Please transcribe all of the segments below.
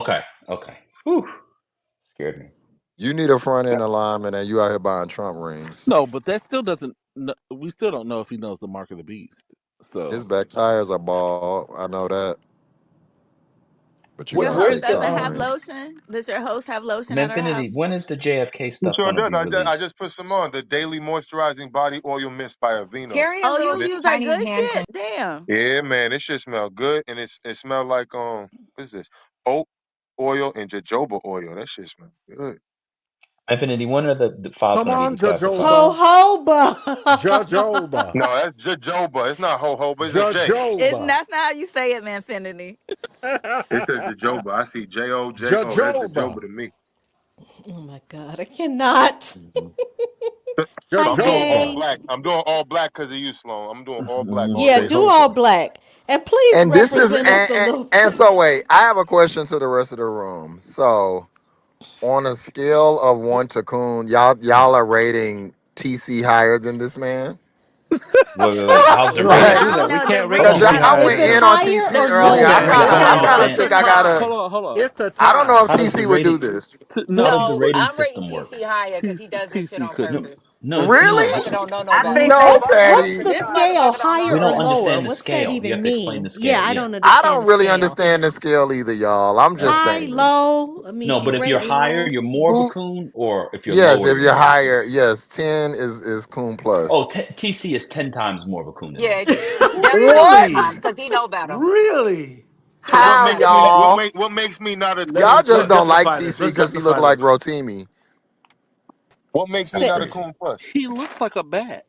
Okay. Whew. Scared me. You need a front end alignment, and you out here buying Trump rings. No, but that still doesn't. We still don't know if he knows the mark of the beast. His So back tires are bald. I know that. But you Your gotta say host Where's the doesn't Trump have rings. lotion? Does your host have lotion at her Manfinity? house? When is the JFK He stuff sure going to does. be I released? just put some on the daily moisturizing body oil mist by Aveeno. Carry a Oh, little you And it, use our tiny good hand shit? Damn. yeah, man, it shit smell good, and it smell like what is this? Oat oil and jojoba oil. That shit smell good. Manfinity, when are the files come going to on, be declassified? Jojoba. Jojoba. No, that's jojoba. It's not jojoba. It's a J. Jojoba. That's not how you say it, Manfinity. It says jojoba. I see J-O-J-O. That's Jojoba. jojoba to me. Oh my God, I cannot. Mm-hmm. So Hi, I'm doing all Jojoba. Jay. black. I'm doing all black because of you, Sloan. I'm doing all black all Yeah, day do long. all black. And please And this is represent us a little and bit. so wait, I have a question to the rest of the room. So on a scale of 1 to coon, y'all are rating TC higher than this man? Wait. How's the We can't rating? Like, do I don't that. We know. The can't Hold rate cause on, TC rating, I higher Is went than it in him. on higher TC or earlier. okay. lower? Hold on. I don't I kind of understand. think I gotta. Hold on. Hold on. It's a I don't tie. know if How does the TC would do rating? this. How No, does the No, rating I'm rating system work? TC higher because he does this shit on TC couldn't. No, purpose. no. Really? Motherfucker don't know no I better. think they No, both What's Fatty. the This scale, motherfucker don't know higher We no or don't better. lower? understand the What's that scale. You even have to explain the mean? Yeah, scale. I Yeah. don't I understand don't the really scale. understand the scale either, y'all. I'm just High, saying. low. I mean, No, if but you if you're rate higher, low. you're more of a Who? coon, or if you're Yes, lower, if you're you're more of a coon. higher, yes, 10 is coon plus. Oh, TC is 10 times more of a coon than Yeah, me. definitely 10 What? times really, because he know better. really. He What know How makes better. me y'all? what makes me not a Y'all coon just Let's plus? don't like justify TC this. Let's because he look justify like this. Rotimi. What makes me That's Say, not a crazy. coon plus? He looks like a bat.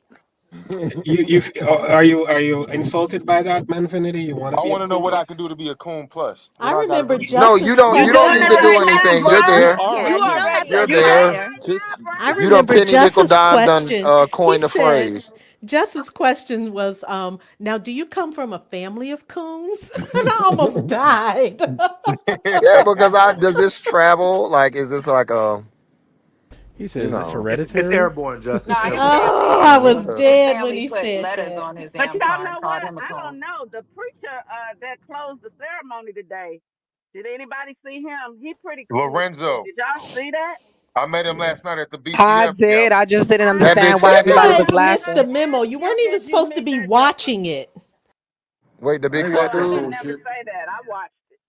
You are you insulted by that, Manfinity? You want to I be a want to know cool what I can plus? do to be a coon plus. I What I got to remember do to be a No, coon you Justice plus? don't. You You doing don't it need question. to right do now, anything. You're bro. You there. are yeah, You you cool. don't have already to a You're be coon. there. higher. Just I You done remember Penny Nickel Justice dime done question. He coined the said, phrase. Justice question was, now do you come from a family of coons? And I almost died. Yeah, because I does this travel? Like, is this like a He you says it's know? It's hereditary. airborne, Justice. Nah, his Airborne. family, Oh, I was his dead when family he put said letters that. on his But damn y'all car and know called what? him a I coon. don't know. The preacher that closed the ceremony today. Did anybody see him? He pretty cool too. Lorenzo, Did y'all see that? I met him Yeah. last night at the I BCF did. gala. I just didn't I That big understand did why fat You everybody too. dude? was guys I missed the laughing. said, memo. You weren't look even at you, supposed to Miss be that Joker. watching it. Wait, the I big ain't No, fat watching I no didn't dude? bullshit. never say that. I watched it.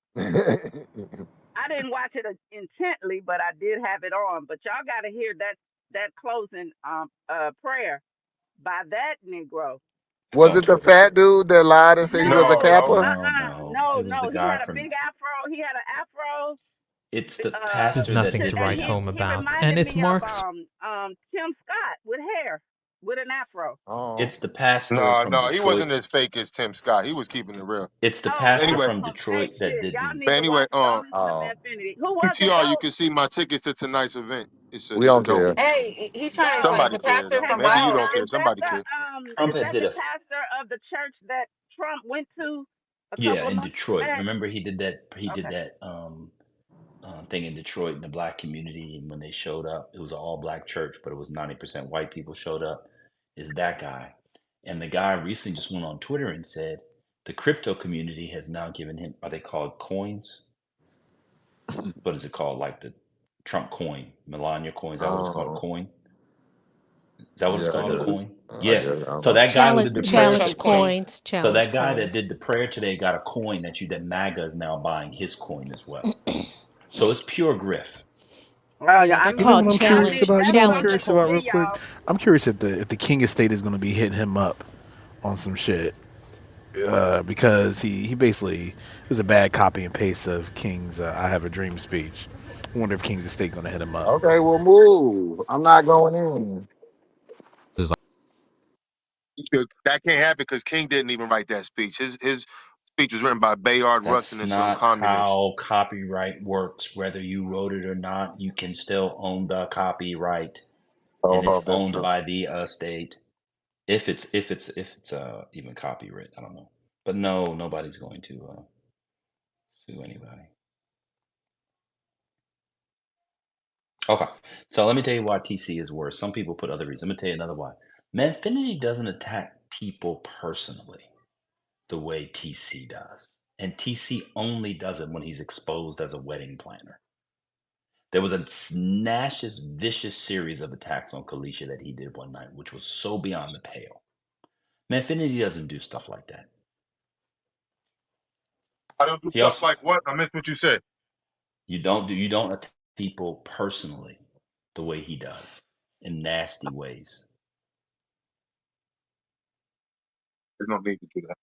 I didn't watch it intently, but I did have it on. But y'all got to hear that closing prayer by that Negro. It's Was on it the Twitter. fat dude that lied and said he was a No, No, no. Kappa? No. no, It was no. the He guy had a from. big afro. He had an afro. It's the There's pastor that nothing To to did that write the. home he about. And reminded it me of marks Tim Scott with hair, with an afro. Oh, It's the pastor No, from no, he Detroit. wasn't as fake as Tim Scott. He was keeping it real. It's the Oh, pastor that Anyway, was from some fake Detroit that shit. did Y'all the. need to watch. Don't listen to oh, Infinity. Who was it PTR, you though? can see my tickets to tonight's event. we It's a don't dope care. event. Hey, he's trying to Yo, explain. It's Somebody a cares pastor though. from Maybe what you Tavon, don't church? care. is that Somebody cares. Trump had the did a. pastor of the church that Trump went to a Yeah, couple of in months Detroit. back? Remember he did that. He did Okay. that thing in Detroit in the black community, and when they showed up, it was an all black church, but it was 90% white people showed up. Is that guy? And the guy recently just went on Twitter and said the crypto community has now given him. Are they called coins? What is it called? Like the Trump coin, Melania coin. Is that what it's called? A Oh, coin? Is that what it's yeah, I called? A guess. coin? I Yeah. guess I don't So know. that guy who Challenge, did the the prayer. challenge Trump coin. coins, So challenge that guy that coins. did the prayer today got a coin that MAGA is now buying his coin as well. So it's pure grift. Oh yeah, Yeah, they're I You know mean, what called I'm I curious mean challenge about? You know that's what I'm challenge something curious to about see, real coins. quick? y'all. I'm curious if the King of State is going to be hitting him up on some shit because he basically is a bad copy and paste of King's "I Have a Dream" speech. I wonder if King's Estate going to hit him up. Okay, well, move. I'm not going in. That can't happen because King didn't even write that speech. His speech was written by Bayard Rustin That's and some not communists. how copyright works. Whether you wrote it or not, you can still own the copyright, and Oh, it's that's owned true. by the estate. If it's even copyright, I don't know. But no, nobody's going to sue anybody. Okay, so let me tell you why TC is worse. Some people put other reasons. Let me tell you another why. Manfinity doesn't attack people personally the way TC does. And TC only does it when he's exposed as a wedding planner. There was a snascious, vicious series of attacks on Kalisha that he did one night, which was so beyond the pale. Manfinity doesn't do stuff like that. I don't do He stuff also, like what? I missed what you said. you don't attack people personally the way he does in nasty ways. There's no need to do that.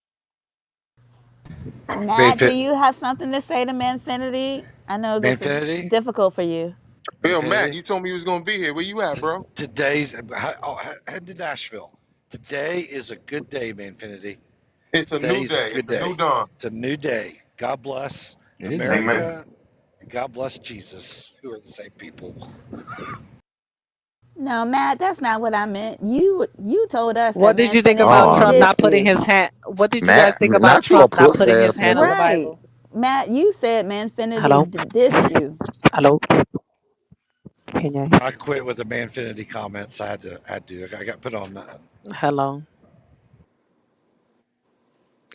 Matt, do Manfin- you have something to say to Manfinity? I know this is Manfinity, difficult for you. Bill, Matt, Manfinity. you told me you was gonna be here. Where you at, bro? Today's head to Nashville. Today is a good day, Manfinity. It's a new Today's a day. good It's a new day. dawn. It's a new day. God bless It is a new Amen. day. America, and God bless Jesus, who are the same people. No, Matt, that's not what I meant. You told us that What did you think Manfinity about Oh, Trump not dissed putting you. his hand? What did you guys Matt, think about not you a Trump not puss putting his ass hand on nigga. the Right. Bible? Matt, you said Hello, Manfinity dissed you. hello. Can you? I quit with the Manfinity comments. I got put on nothing. Hello.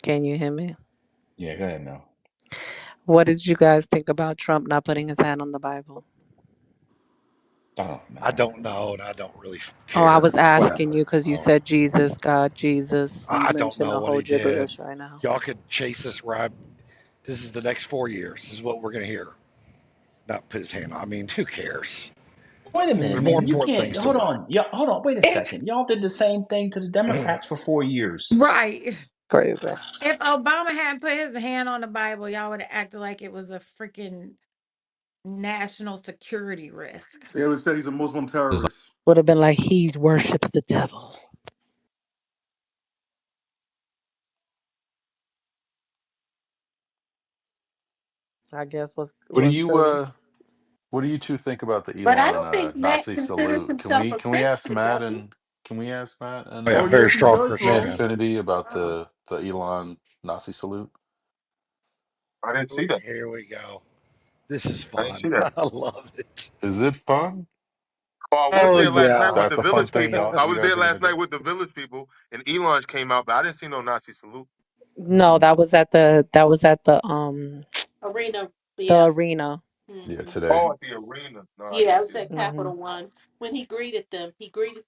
Can you hear me? Yeah, go ahead, Mel. What did you guys think about Trump not putting his hand on the Bible? I don't I matter. don't know, and I don't really Oh, I care. was asking Whatever. you because you Oh, said Jesus, God, Jesus. You I don't mentioned know a what whole he did. gibberish right now. Y'all could chase us where I. This is the next 4 years. This is what we're gonna hear. Not put his hand on. I mean, who cares? Wait a There's minute, more man. You important can't things to hold worry. on. Y'all, hold on. Wait a If second. Y'all did the same thing to the Democrats for 4 years. right. Crazy. If Obama hadn't put his hand on the Bible, y'all would have acted like it was a freaking national security risk. They would say he's a Muslim terrorist. Would have been like he worships the devil. I guess What do was you Philly. what do you two think about the But I Elon don't think Matt Nazi considers salute? himself a Christian, does he? Can we ask Matt Oh and yeah, Oh yes, very he strong does, Christian Man bro. man. Affinity about Oh. the Elon Nazi salute? I didn't see that. Here we go. This is I didn't fun. see that. I love it. Is it fun? Oh, I was Oh there last Is night yeah. with that the the fun village thing people. I you was guys there are gonna last night do? with the village people, and Elon's came out, but I didn't see no Nazi salute. No, Arena, the yeah. arena. Yeah, Hmm. today. Oh, at the arena. No, I didn't Yeah, it see was that. at Hmm. Capital One. When he greeted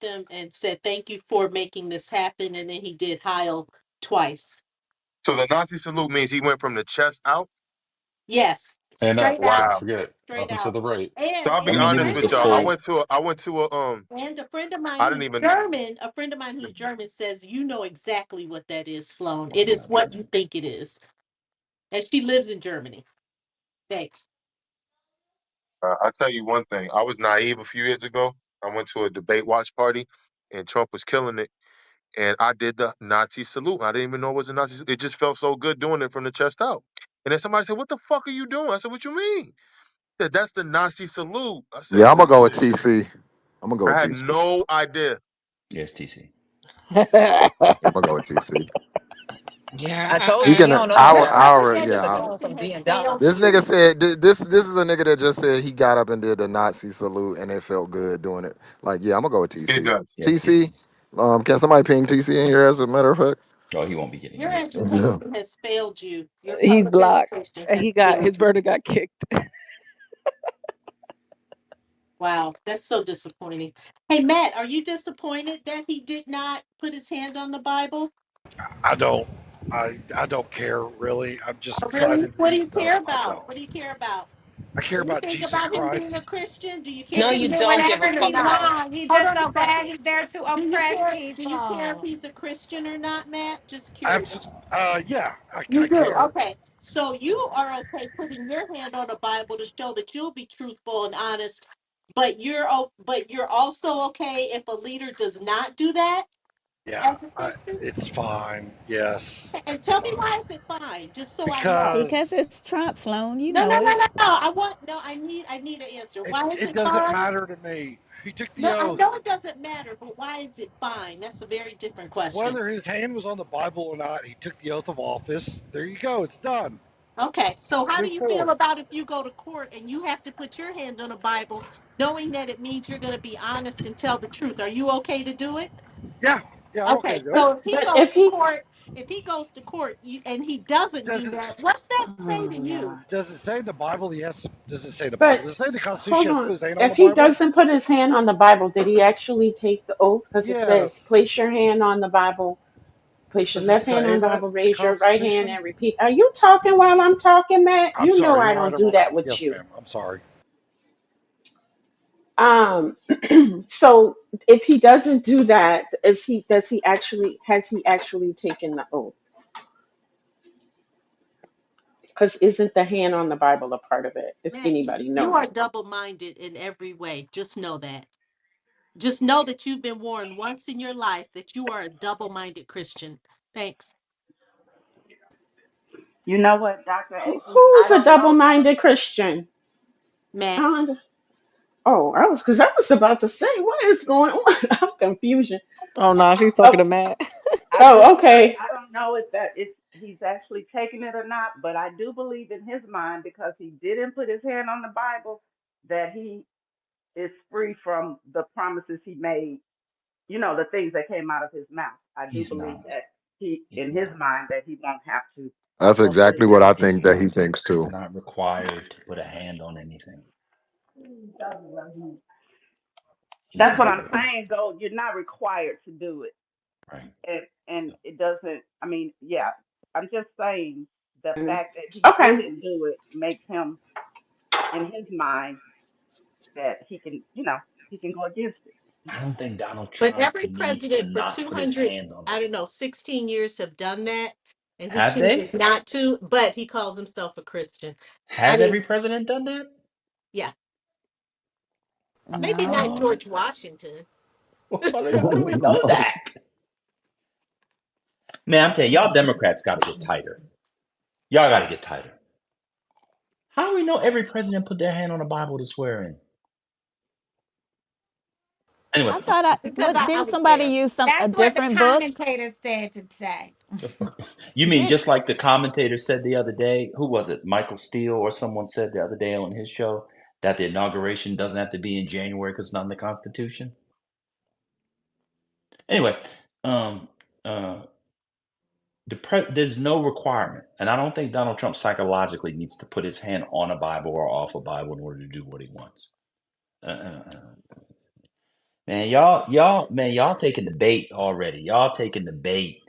them and said, "Thank you for making this happen." And then he did Heil twice. So the Nazi salute means he went from the chest out. Yes, And up. straight Don't out, Wow. forget. straight Up and to out. the right. So I'll I be And mean, a it honest was friend the with of y'all. I mine, full. went to a. and a friend of mine I didn't who's even. German, a friend of mine who's German says, "You know exactly what that is, Sloan. It I'm is not what you German. think it is." And she lives in Germany. Thanks. I'll tell you one thing. I was naive a few years ago. I went to a debate watch party, and Trump was killing it. And I did the Nazi salute. I didn't even know it was a Nazi salute. It just felt so good doing it from the chest out. And then somebody said, "What the fuck are you doing?" I said, "What you mean?" They said, "That's the Nazi salute." I said, Yeah, I'm gonna go with "Shit." TC. I'm gonna go with I had TC. no idea. Yes, TC. I'm gonna go with TC. Yeah, I I, didn't I, We know. he can. don't know no Your better. Yeah. He I- going representation from has being failed dumb. this nigga you. said this is a nigga that just said he got up and did the Nazi salute and it felt good doing it. Like, yeah, I'm gonna go with It TC. does. Yes, TC. TC. Can somebody ping TC in here as a matter of fact? Oh, he won't be getting in Your this one. Yeah. education has failed you. Your He's public blocked. education has He got failed his you. brother got kicked. Wow, that's so disappointing. Hey, Matt, are you disappointed that he did not put his hand on the Bible? I don't. I don't care really. I'm just Oh, really? excited that What do he's you no. care I about? don't. What do you care about? I care Do you about think Jesus about him being a Christ. Christian? Do you care No, if you he's do a whatever Christian or he not? wants. He Hold just on a so bad. second. He's there to Do you oppress care? Do you care if people. he's a Christian or not, Matt? Just Abs- curious. yeah, You I do. care. Okay. So you are okay putting your hand on the Bible to show that you'll be truthful and honest, but you're also okay if a leader does not do that Yeah, as a Christian? it's fine. Yes, And it's tell me fine why is it fine? Just so I know. Because because it's Trump, Sloan. You No, know no, no, it. no, no. I want no. I need an answer. Why is it it doesn't fine? matter to me. He took the No, I oath. know it doesn't matter, but why is it fine? That's a very different question. Whether his hand was on the Bible or not, he took the oath of office. There you go. It's done. Okay, so how do Move you feel forward. about if you go to court and you have to put your hand on a Bible, knowing that it means you're going to be honest and tell the truth? Are you okay to do it? Yeah, yeah, I'm okay Okay, to do it. so if he But goes if to he court if he goes to court and he doesn't Does do it? that, what's that say Oh to you? God. Does it say in the Bible? Yes. Does it say the But Bible? Does it say the Constitution hold has to put on. his hand on the If he Bible? doesn't put his hand on the Bible, did he actually take the oath? Because it says, Yes. place your hand on the Bible, place your Does it left hand say on the that Bible, in the raise your right hand Constitution? and repeat. Are you talking while I'm talking, Matt? I'm You know sorry. I You're right don't or do wrong. that with Yes, you. ma'am. I'm sorry. Um, so if he doesn't do that, has he actually taken the oath? Because isn't the hand on the Bible a part of it, if Matt, anybody you are knows? double-minded in every way. Just know that. Just know that you've been warned once in your life that you are a double-minded Christian. Thanks, You know what, Dr. AP? I Who's a don't know. double-minded Christian? Matt. Uh, oh, because I was about to say, what is going on? I'm confusion. Oh no, she's talking Oh, to Matt. oh, okay. I don't know if he's actually taking it or not, but I do believe in his mind because he didn't put his hand on the Bible that he is free from the promises he made. You know, the things that came out of his mouth. I do He's believe not. that he, He's in his not. mind, that he won't have to That's fulfill exactly his. what I He's think that he not. thinks He's too. not required to put a hand on anything. He's That's what not I'm required. saying. Though you're not required to do it, Right. and it doesn't. I mean, yeah. I'm just saying the fact that he Okay. didn't do it makes him, in his mind, that he can, he can go against it. I don't think Donald But Trump every needs to president for not put his 200, hand on it. I don't know, 16 years have done that, and he Have chooses they? not to, but he calls himself a Christian. I Has mean, every president done that? yeah, maybe not Oh, No. George Washington. how do we know that? Man, I'm telling you, y'all Democrats got to get tighter. Y'all got to get tighter. How do we know every president put their hand on the Bible to swear in? Anyway, I thought I Because what I didn't was somebody there. use a That's what the different book? commentator said to say. you mean Did just like the commentator said the other day? Who was it? Michael Steele or someone said the other day on his show that the inauguration doesn't have to be in January because it's not in the Constitution? Anyway, um, uh, there's no requirement, and I don't think Donald Trump psychologically needs to put his hand on a Bible or off a Bible in order to do what he wants. Man, y'all taking the bait already. Y'all taking the bait.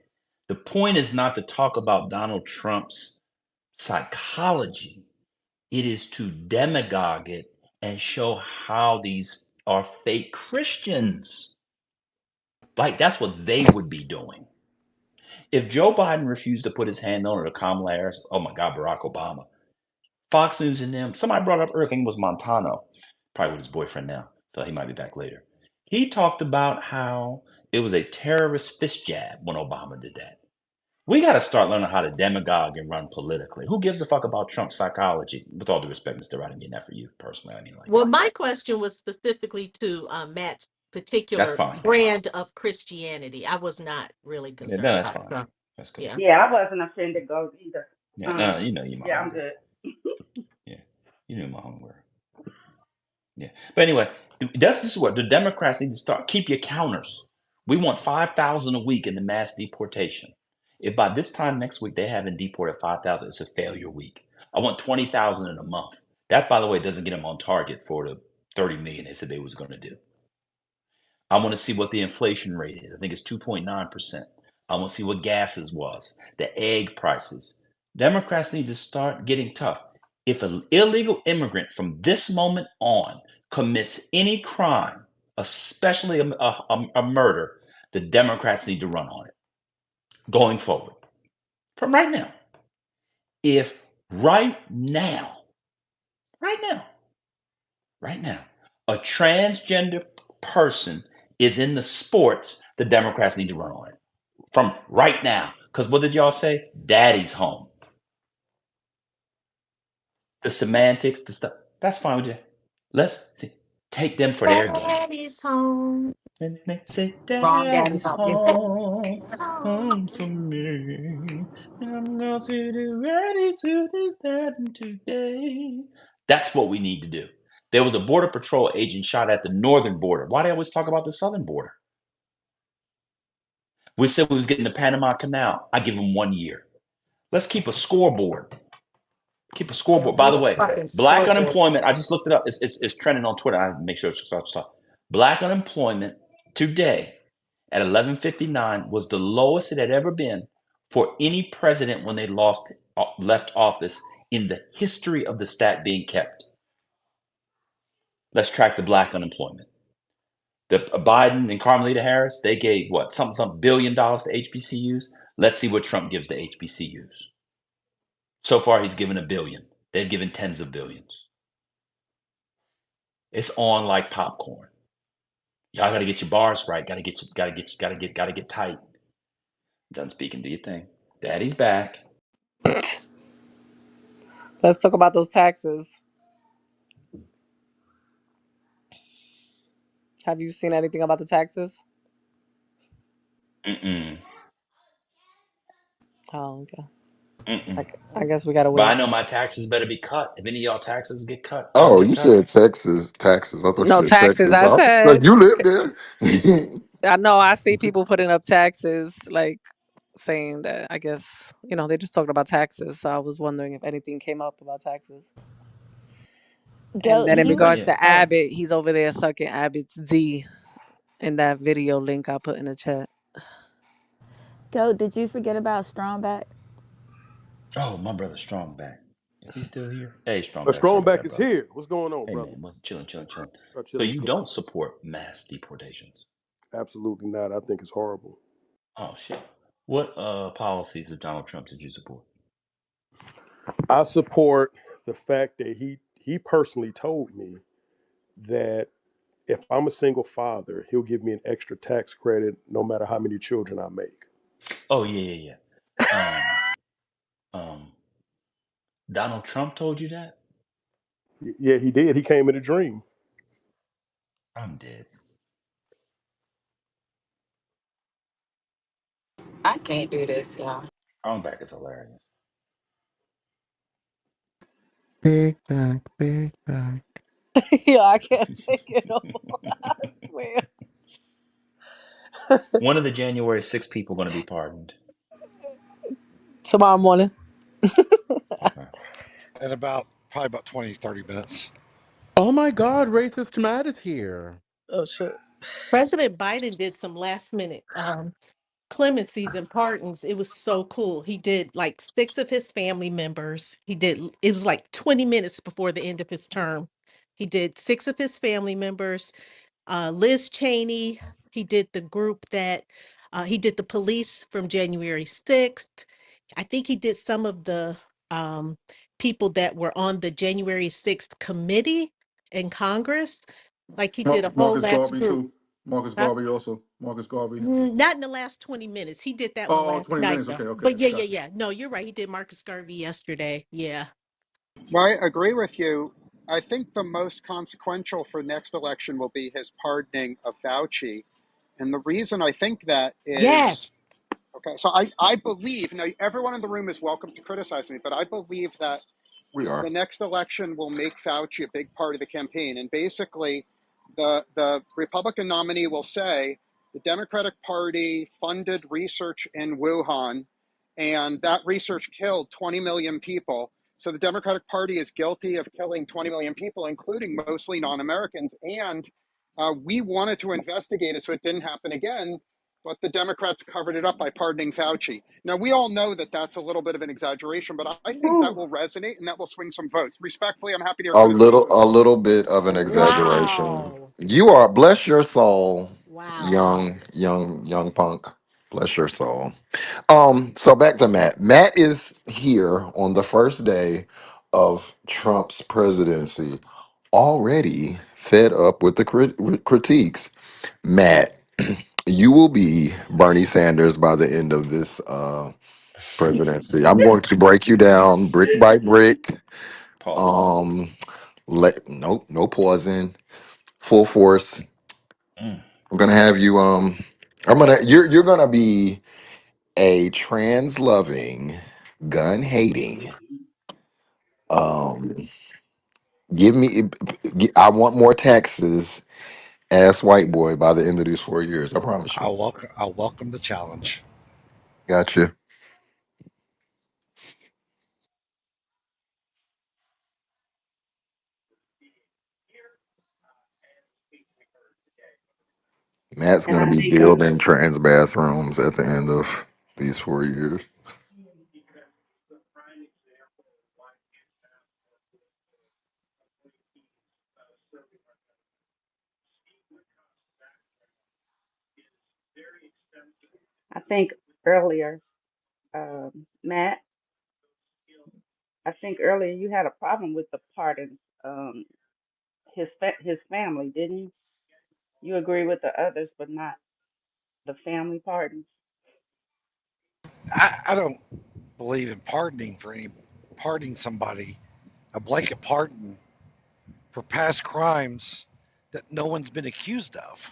The point is not to talk about Donald Trump's psychology. It is to demagogue it and show how these are fake Christians. Like that's what they would be doing. If Joe Biden refused to put his hand on it or Kamala Harris, oh my God, Barack Obama, Fox News and them, somebody brought up earlier, I think it was Montano, probably with his boyfriend now, so he might be back later. He talked about how it was a terrorist fist jab when Obama did that. We got to start learning how to demagogue and run politically. Who gives a fuck about Trump's psychology? With all due respect, Mr. Rodney, I mean that for you personally. I mean like Well, that. my question was specifically to Matt's That's particular fine. brand of Christianity. I was not really Yeah, concerned no, that's about fine. Trump. That's cool. Yeah. Yeah, I wasn't offended, goes either. Yeah, no, you know you my Yeah, I'm homegirl. good. Yeah, you know my homegirl. Yeah. But anyway, this is what the Democrats need to start. Keep your counters. We want 5,000 a week in the mass deportation. If by this time next week they haven't deported 5,000, it's a failure week. I want 20,000 in a month. That, by the way, doesn't get them on target for the 30 million they said they was going to do. I want to see what the inflation rate is. I think it's 2.9%. I want to see what gases was, the egg prices. Democrats need to start getting tough. If an illegal immigrant from this moment on commits any crime, especially a murder, the Democrats need to run on it going forward. From right now. If right now, right now, right now, a transgender person is in the sports, the Democrats need to run on it. From right now. Because what did y'all say? Daddy's home. The semantics, the stuff. That's fine with you. Let's see, take them for their game. Daddy's home. And they say, Wrong daddy's Daddy's home. It's home, daddy's home. home for me. And I'm going to be ready to do that today. That's what we need to do. There was a Border Patrol agent shot at the northern border. Why do they always talk about the southern border? We said we was getting the Panama Canal. I give him 1 year. Let's keep a scoreboard. Keep a Yeah, scoreboard. By we the a way, fucking black scoreboard. unemployment, I just looked it up. It's trending on Twitter. I have to make sure it's stop. Black unemployment today at 11:59 was the lowest it had ever been for any president when they left office in the history of the stat being kept. Let's track the black unemployment. The Biden and Carmelita Harris, they gave what, some $1 billion to HBCUs. Let's see what Trump gives to HBCUs. So far, he's given $1 billion. They've given tens of billions. It's on like popcorn. Y'all got to get your bars right. Got to get tight. Done speaking. Do your thing. Daddy's back. Let's talk about those taxes. Have you seen anything about the taxes? Mm-mm. Oh, okay. Mm-mm. I guess we gotta But I wait. know my taxes better be cut. If any of y'all taxes get cut, y'all Oh, get you cut. said Texas, taxes. I thought you No said taxes. Texas. I I said. like you live there. I know. I see people putting up taxes, like saying that. I guess they just talking about taxes. So I was wondering if anything came up about taxes. And Goat, then did in you Not regards yet. to Abbott, he's over there sucking Abbott's D in that video link I put in the chat. Goat, did you forget about Strongback? Oh, my brother Strong back. Is he still here? Hey, Strong A back. Sorry strong about back that, is brother. here. What's going on, Hey, brother? man, wasn't chilling. So Chilling, you chilling. don't support mass deportations? Absolutely not. I think it's horrible. Oh shit. What policies of Donald Trump did you support? I support the fact that he personally told me that if I'm a single father, he'll give me an extra tax credit no matter how many children I make. Oh yeah. Um, um, Donald Trump told you that? Yeah, he did. He came in a dream. I'm dead. I can't do this, y'all. Strong back is hilarious. Big back, big back. Yeah, I can't take it all. I swear. One of the January 6 people going to be pardoned. Tomorrow morning. Okay. In probably about 20, 30 minutes. Oh my God, racist Matt is here. Oh shit. President Biden did some last minute clemencies and pardons. It was so cool. He did like six of his family members. It was like 20 minutes before the end of his term. He did six of his family members. Liz Cheney, he did the group that he did the police from January 6th. I think he did some of the um, people that were on the January 6th committee in Congress. Like he did a whole Marcus last Garvey group. too. Marcus Huh? Garvey also. Marcus Garvey. Not in the last 20 minutes. He did that one Oh, last 20 night minutes. though. Okay, But okay. yeah, yeah, Gotcha. yeah. No, you're right. He did Marcus Garvey yesterday. Yeah. Well, I agree with you. I think the most consequential for next election will be his pardoning of Fauci. And the reason I think that is Yes. okay, so I believe, now everyone in the room is welcome to criticize me, but I believe that We are. the next election will make Fauci a big part of the campaign. And basically, the Republican nominee will say the Democratic Party funded research in Wuhan, and that research killed 20 million people. So the Democratic Party is guilty of killing 20 million people, including mostly non Americans. And we wanted to investigate it so it didn't happen again. But the Democrats covered it up by pardoning Fauci. Now, we all know that that's a little bit of an exaggeration, but I think that Woo. will resonate and that will swing some votes. Respectfully, I'm happy to hear A criticism. little bit of an exaggeration. Wow. You are bless your soul, Wow. young punk. Bless your soul. So back to Matt. Matt is here on the first day of Trump's presidency, already fed up with the critiques. Matt, you will be Bernie Sanders by the end of this presidency. I'm going to break you down brick by brick. Pause. Um, nope, no poison, full force. Mm. I'm gonna have you. You're gonna be a trans loving, gun hating. Um, give me. I want more taxes ass white boy by the end of these 4 years. I promise you. I'll welcome the challenge. Gotcha. Matt's And gonna I be think building trans bathrooms at the end of these 4 years. I think earlier, Matt. I think earlier you had a problem with the pardons. His family, didn't you? You agree with the others, but not the family pardons. I don't believe in pardoning somebody, a blanket pardon for past crimes that no one's been accused of.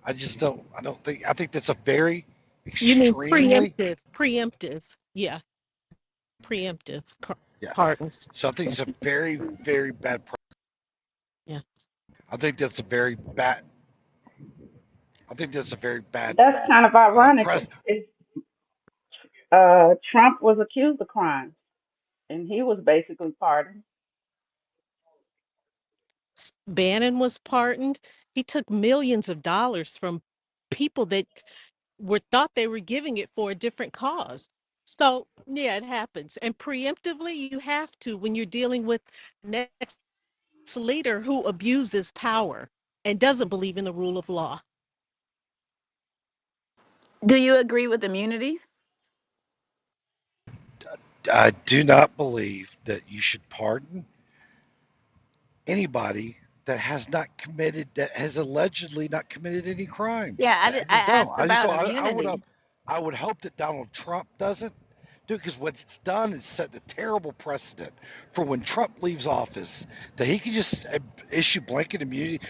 I just don't. I don't think. I think that's a very You mean extremely. preemptive? Preemptive, yeah, preemptive Yeah. pardons. So I think it's a very, very bad. Yeah. I think that's a very bad. I think that's a very bad That's kind of ironic. press. Trump was accused of crimes, and he was basically pardoned. Bannon was pardoned. He took millions of dollars from people that were thought they were giving it for a different cause. So yeah, it happens. And preemptively, you have to when you're dealing with next leader who abuses power and doesn't believe in the rule of law. Do you agree with immunity? I do not believe that you should pardon anybody that has allegedly not committed any crimes. Yeah, I I just don't. asked I just about don't. immunity. I would hope that Donald Trump doesn't do, because what it's done is set the terrible precedent for when Trump leaves office, that he can just issue blanket immunity,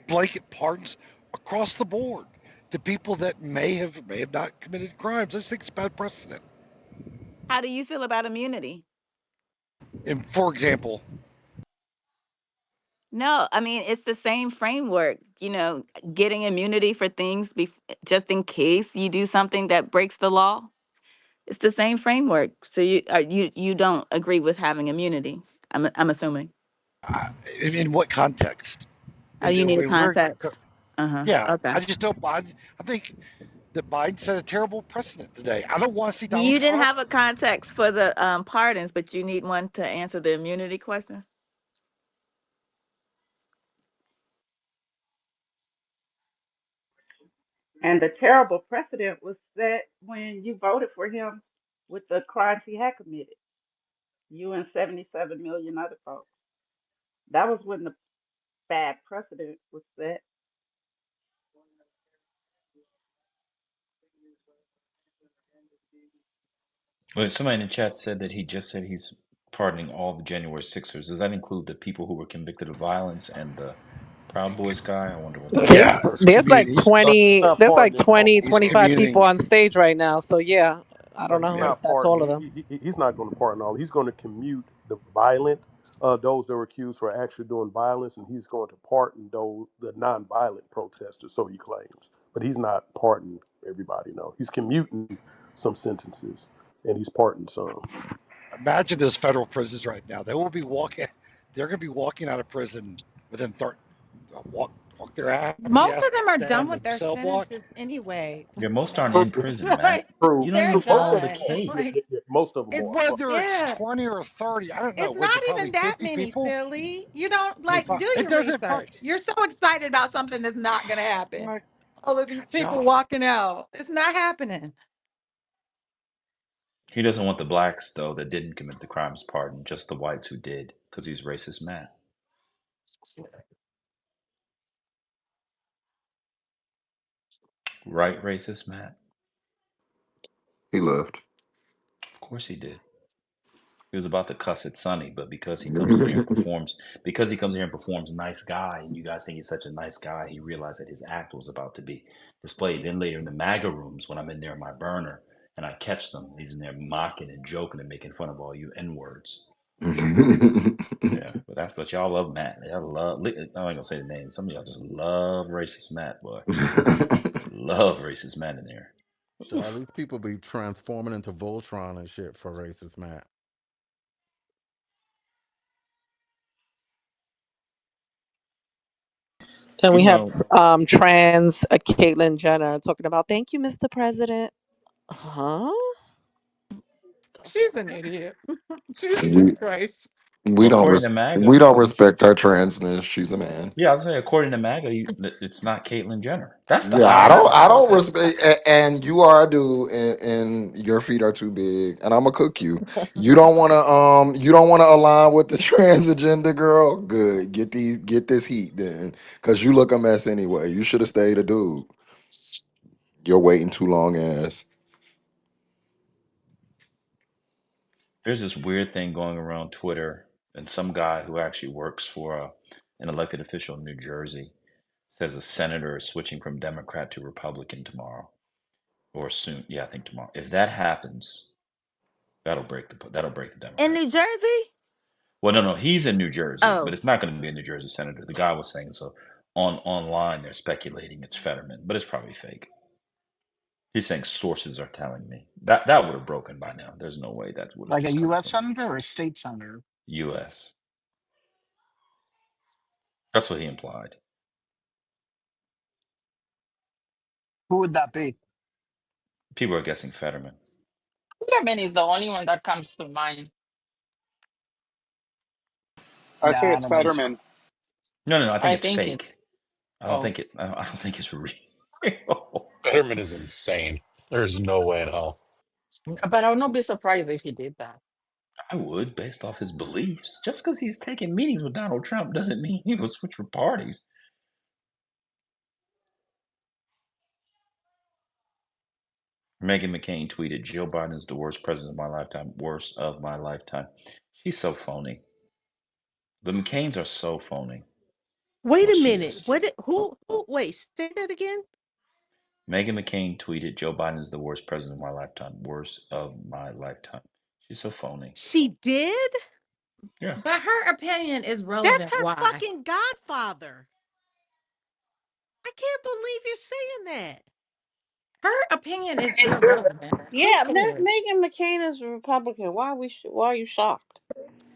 blanket pardons across the board to people that may have not committed crimes. I just think it's a bad precedent. How do you feel about immunity? And for example, No, I mean it's the same framework. Getting immunity for things just in case you do something that breaks the law. It's the same framework. So you don't agree with having immunity. I'm assuming. I, in what context? Oh, you need a Where? context. Uh-huh. Yeah, Okay. I just don't. I think that Biden set a terrible precedent today. I don't want to see Donald You didn't Trump. have a context for the pardons, but you need one to answer the immunity question. And the terrible precedent was set when you voted for him with the crimes he had committed. You and 77 million other folks. That was when the bad precedent was set. Wait, somebody in the chat said that he just said he's pardoning all the January Sixers. Does that include the people who were convicted of violence and the Proud Boys guy? I wonder what that Yeah. Yeah, means. That's I mean he's not he's not There's like pardoning all 20, he's 25 people. people communing. on stage right now. So yeah, I don't Right, know he's Yeah, if not that's all pardon. of them. He's not going to pardon all. He's going to commute the violent, those that were accused for actually doing violence, and he's going to pardon those the non-violent protesters. So he claims, but he's not pardoning everybody. No, he's commuting some sentences, and he's pardoning some. imagine those federal prisons right now. They will be walking. They're going to be walking out of prison within 30. Walk their ass Most of them are down done the with their cell block. sentences anyway. Yeah, most aren't Matt. in True, prison, Matt. Like You true, don't they're even true. follow the done. case. Like Most of them are. it's Whether it's yeah. 20 or 30, I don't know. It's Was not it probably even that 50 many, people? silly. You don't I mean, like do it your doesn't fuck. research. You're so excited about something that's not gonna happen. My All of these people God. walking out. It's not happening. He doesn't want the blacks, though, that didn't commit the crimes pardoned, just the whites who did, because he's racist, Matt. Right, racist, Matt? He left. Of course he did. He was about to cuss at Sonny, but because he comes here and performs nice guy, and you guys think he's such a nice guy, he realized that his act was about to be displayed. Then later in the MAGA rooms, when I'm in there in my burner, and I catch them, he's in there mocking and joking and making fun of all you N words. Yeah, but that's what y'all love, Matt. Y'all love. I ain't gonna say the name. Some of y'all just love racist Matt, boy. Love racist Matt in there. All these people be transforming into Voltron and shit for racist Matt. Then You we have know, trans Caitlyn Jenner talking about thank you, Mr. President. Huh? The She's fuck? an idiot. She's a we disgrace. well, according to MAGA, we don't respect her transness. She's a man. yeah, I was saying according to MAGA, it's not Caitlyn Jenner. That's the Yeah, ironical I part don't of it. respect. And you are a dude, and your feet are too big, and I'm gonna cook you. You don't wanna align with the trans agenda, girl. Good, get this heat then, cause you look a mess anyway. You should have stayed a dude. You're waiting too long, ass. There's this weird thing going around Twitter, and some guy who actually works for an elected official in New Jersey says a senator is switching from Democrat to Republican tomorrow or soon. Yeah, I think tomorrow. If that happens, that'll break the In Democrat. New Jersey? Well, no, he's in New Jersey, but Oh, it's not going to be a New Jersey senator. The guy was saying so online. They're speculating it's Fetterman, but it's probably fake. He's saying sources are telling me that would have broken by now. There's no way that would have Like a just come U.S. from senator or a state senator? U.S. That's what he implied. Who would that be? People are guessing Fetterman. Benjamin is the only one that comes to mind. I say Nah, I it's don't think so. Fetterman. No. I think I it's think fake. it's oh. I don't think it's real. Betterman is insane. There's no way in hell. But I would not be surprised if he did that. I would, based off his beliefs. Just because he's taking meetings with Donald Trump doesn't mean he will switch for parties. Meghan McCain tweeted, "Jill Biden is the worst president of my lifetime. Worst of my lifetime." She's so phony. The McCains are so phony. Wait Well, a she minute. is. Who, wait, say that again. Meghan McCain tweeted, "Joe Biden is the worst president of my lifetime. Worst of my lifetime." She's so phony. She did? Yeah. But her opinion is That's relevant. her Why? fucking godfather. I can't believe you're saying that. Her opinion is irrelevant. Who Yeah, cares? Megan McCain is a Republican. Why are you shocked?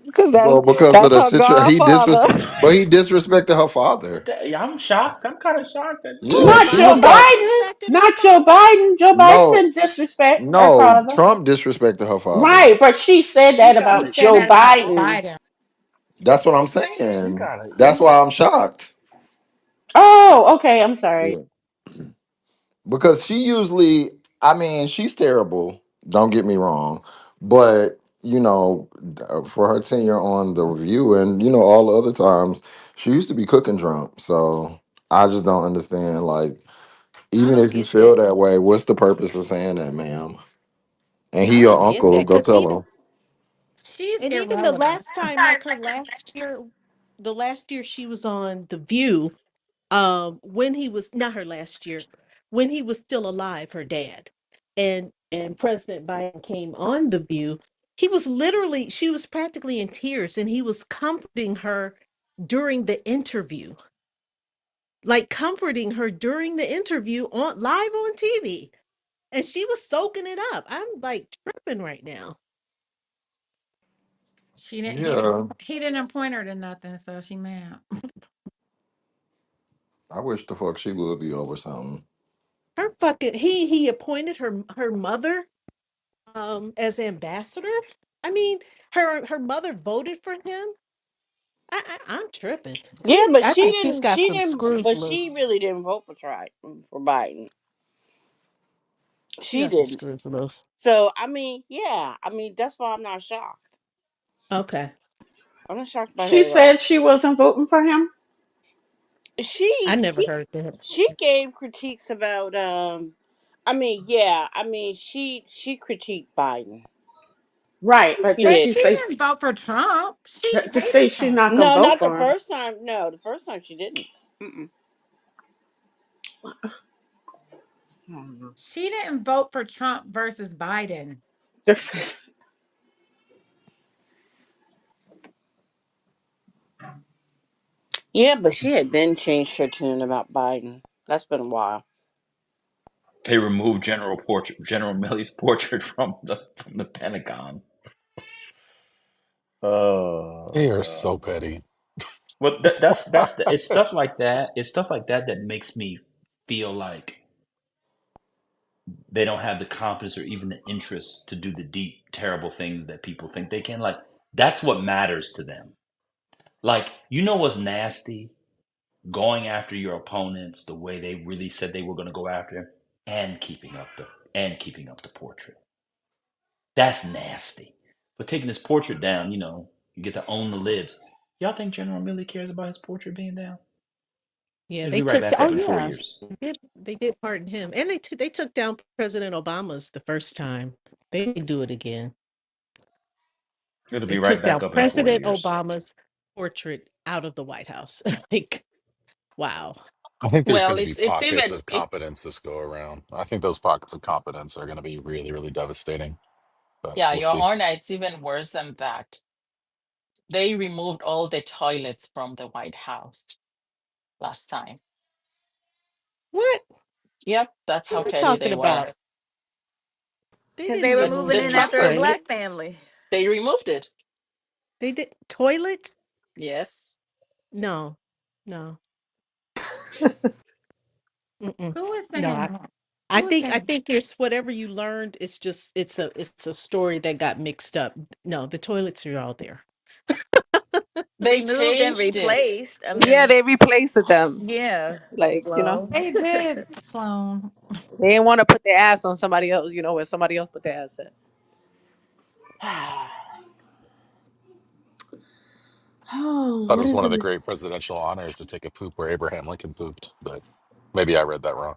Because Well, because of that's the her situation, godfather. but he disrespected her father. Yeah, I'm shocked. I'm kind of shocked that Yeah, Joe Not she Joe was Biden kind. Biden. disrespected her Not Joe father? Biden. Joe Biden No, didn't disrespect her no, father. Trump disrespected her father. Right, but she said She that got She about it. said Joe that about Biden. Biden. That's what I'm You saying. got it. That's You why I'm shocked. Oh, okay. I'm sorry. Yeah. Because she usually, I mean, she's terrible. Don't get me wrong, but for her tenure on the Review and all the other times, she used to be cooking drunk. So I just don't understand. Like, I even don't if you get feel that. that way, what's the purpose of saying that, ma'am? And he I your don't get uncle. that. Go Because tell even him. She's and even the irrelevant. last time, like her last year, the last year she was on The View, when he was not her last year, when he was still alive, her dad, and President Biden came on The View, he was literally, she was practically in tears, and he was comforting her during the interview, like comforting her during the interview on live on TV, and she was soaking it up. I'm like tripping right now. She didn't. Yeah, He didn't appoint her to nothing, so she mad. I wish the fuck she would be over something. Her fucking he appointed her mother as ambassador. I mean, her mother voted for him. I'm tripping. Yeah, but I think she's got some screws but she loose. really didn't vote for Biden. She She got some didn't. screws loose. So I mean, yeah, I mean that's why I'm not shocked. Okay, I'm not shocked by She her at all. said she wasn't voting for him. I She never she heard that. she gave critiques about I mean, yeah, I mean she critiqued Biden. Right, but She did But did. she she say didn't vote for Trump. She to say hated she's Trump. not gonna No, vote not the for him? first time. No, the first time she didn't. Mm-mm. Mhm. She didn't vote for Trump versus Biden. This is Yeah, but she had then changed her tune about Biden. That's been a while. They removed General Milley's portrait from the Pentagon. Oh They are God. so petty. Well, it's stuff like that. It's stuff like that that makes me feel like they don't have the confidence or even the interest to do the deep, terrible things that people think they can. Like that's what matters to them. Like you know what's nasty? Going after your opponents the way they really said they were going to go after him, and keeping up the portrait. That's nasty. But taking his portrait down, you get to own the libs. Y'all think General really cares about his portrait being down? Yeah, It'll they be right took. back Oh up in four yeah, years. they did pardon him, and they took down President Obama's the first time. They didn't do it again. It'll They be right took back down up in four President years. Obama's portrait out of the White House. Like, wow. I think there's going Well, to be it's pockets even of it's competence this go around. I think those pockets of competence are going to be really, really devastating, but yeah, we'll your see. honor, it's even worse than that. They removed all the toilets from the White House last time. What Yep, that's are how you petty talking they were. about? They Because they didn't were The remove moving the in any after a Trumpers, black toilets. family. they removed it. They did toilets. Yes. No, no, mm-mm. Who is No. saying that? I Who is think I saying think it's whatever you learned. It's a story that got mixed up. No, the toilets are all there. They Removed and changed it. replaced. I Yeah, mean, they replaced them. yeah, Like, slow. they did, Sloan? they didn't want to put their ass on somebody else, where somebody else put their ass at. Oh, Thought it what was are one of the the great presidential honors to take a poop where Abraham Lincoln pooped, but maybe I read that wrong.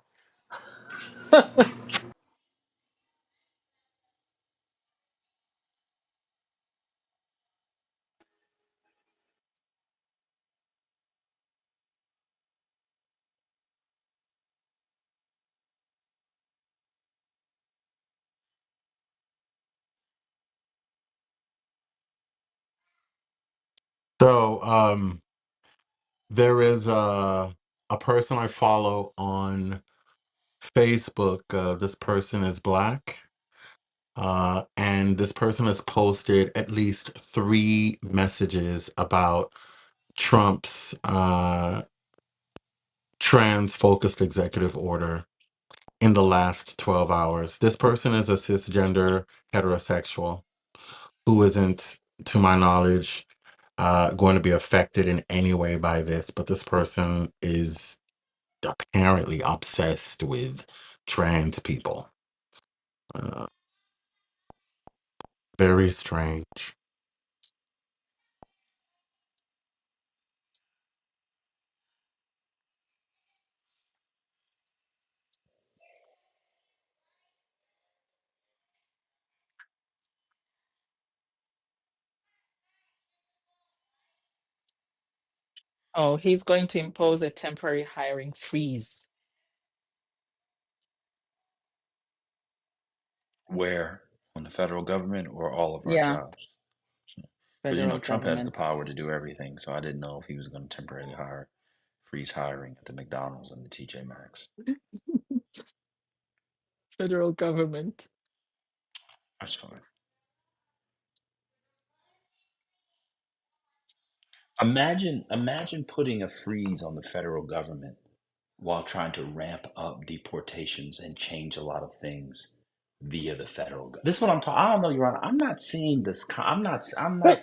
So there is a person I follow on Facebook. This person is black. And this person has posted at least 3 messages about Trump's trans focused executive order in the last 12 hours. This person is a cisgender heterosexual who isn't, to my knowledge, going to be affected in any way by this, but this person is apparently obsessed with trans people. Uh, very strange. Oh, he's going to impose a temporary hiring freeze. Where? On the federal government or all of our Yeah, jobs? Because federal Trump has the government. power to do everything, so I didn't know if he was going to temporarily freeze hiring at the McDonald's and the TJ Maxx. Federal government. That's fine. Imagine putting a freeze on the federal government while trying to ramp up deportations and change a lot of things via the federal. This is what I'm talking. I don't know, Your Honor. I'm not seeing this. I'm not. I'm But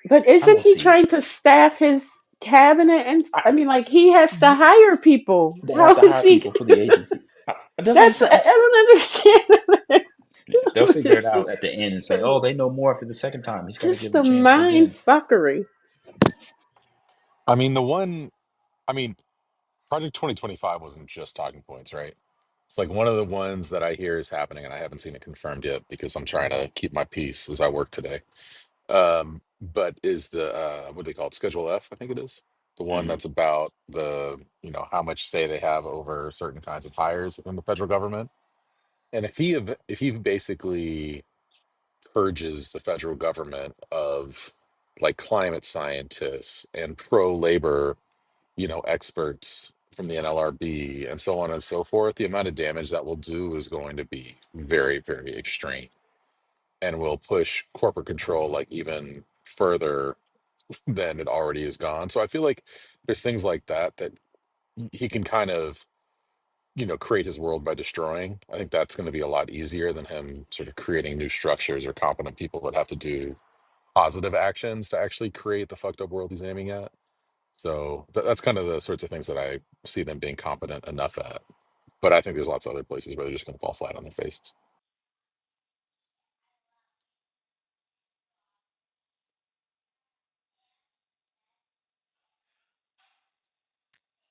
not. I isn't don't he see it. trying to staff his cabinet? And I, I mean, like he has to you, hire people. they have How to is hire he? people for the agency. That's what I'm That's I saying. don't understand. They'll figure it This out is at the end and say, "Oh, they know more after the second time. He's got to give just them a a chance mind again." fuckery. I mean, I mean, Project 2025 wasn't just talking points, right? It's like one of the ones that I hear is happening, and I haven't seen it confirmed yet because I'm trying to keep my peace as I work today. But is the what do they call it? Schedule F, I think it is. The one Mhm. that's about how much say they have over certain kinds of hires within the federal government. And if he basically purges the federal government of like climate scientists and pro labor, experts from the NLRB and so on and so forth, the amount of damage that will do is going to be very, very extreme and will push corporate control like even further than it already is gone. So I feel like there's things like that that he can kind of, create his world by destroying. I think that's going to be a lot easier than him sort of creating new structures or competent people that have to do positive actions to actually create the fucked up world he's aiming at. So that's kind of the sorts of things that I see them being competent enough at. But I think there's lots of other places where they're just going to fall flat on their faces.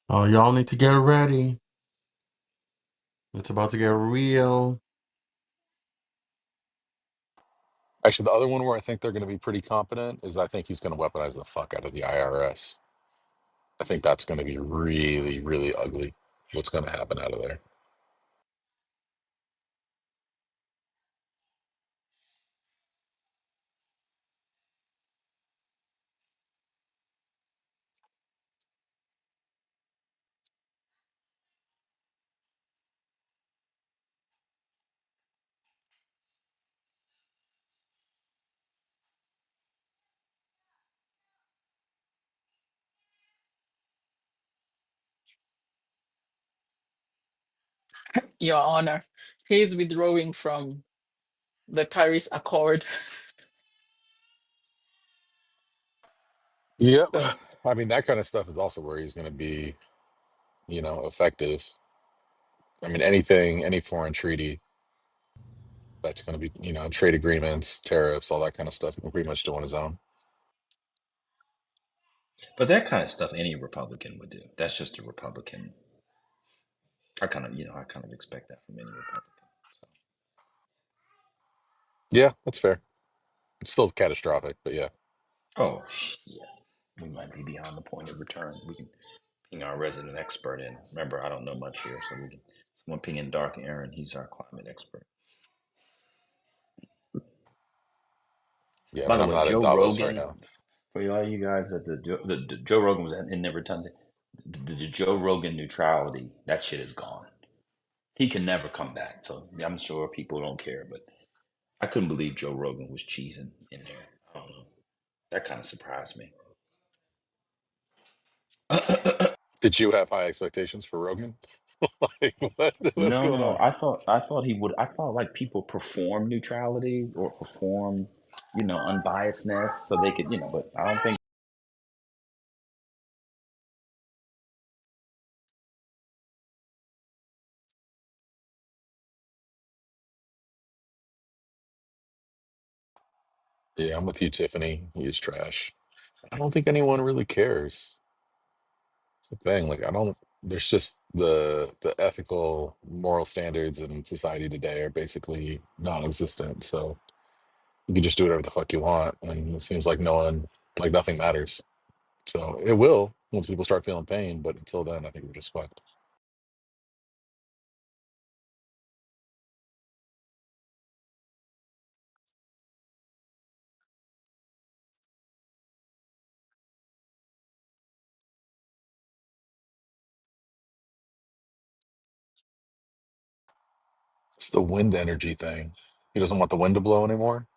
Oh, y'all need to get ready. It's about to get real. Actually, the other one where I think they're going to be pretty competent is I think he's going to weaponize the fuck out of the IRS. I think that's going to be really, really ugly. What's going to happen out of there? Your Honor, he's withdrawing from the Paris Accord. Yep. So I mean, that kind of stuff is also where he's going to be, effective. I mean, anything, any foreign treaty that's going to be, trade agreements, tariffs, all that kind of stuff, he can pretty much do on his own. But that kind of stuff any Republican would do. That's just a Republican. I kind of expect that from any Republican. So. Yeah, that's fair. It's still catastrophic, but yeah. Oh, yeah. We might be beyond the point of return. We can ping our resident expert in. Remember, I don't know much here, so we can. Someone ping in Dark Aaron. He's our climate expert. Yeah, I By mean, the I'm way, not at Joe Davos right Rogan. now. For all you guys that the Joe Rogan was in never tons. The Joe Rogan neutrality. That shit is gone. He can never come back. So I'm sure people don't care, but I couldn't believe Joe Rogan was cheesing in there. I don't know. That kind of surprised me. Did you have high expectations for Rogan? Like, what's No, going no. on? I thought he would. I thought like people perform neutrality or perform, unbiasedness, so they could, But I don't think. Yeah, I'm with you, Tiffany. He is trash. I don't think anyone really cares. It's the thing. Like, I don't. There's just the ethical, moral standards in society today are basically non-existent. So you can just do whatever the fuck you want, and it seems like like nothing matters. So it will once people start feeling pain, but until then, I think we're just fucked. It's the wind energy thing. He doesn't want the wind to blow anymore.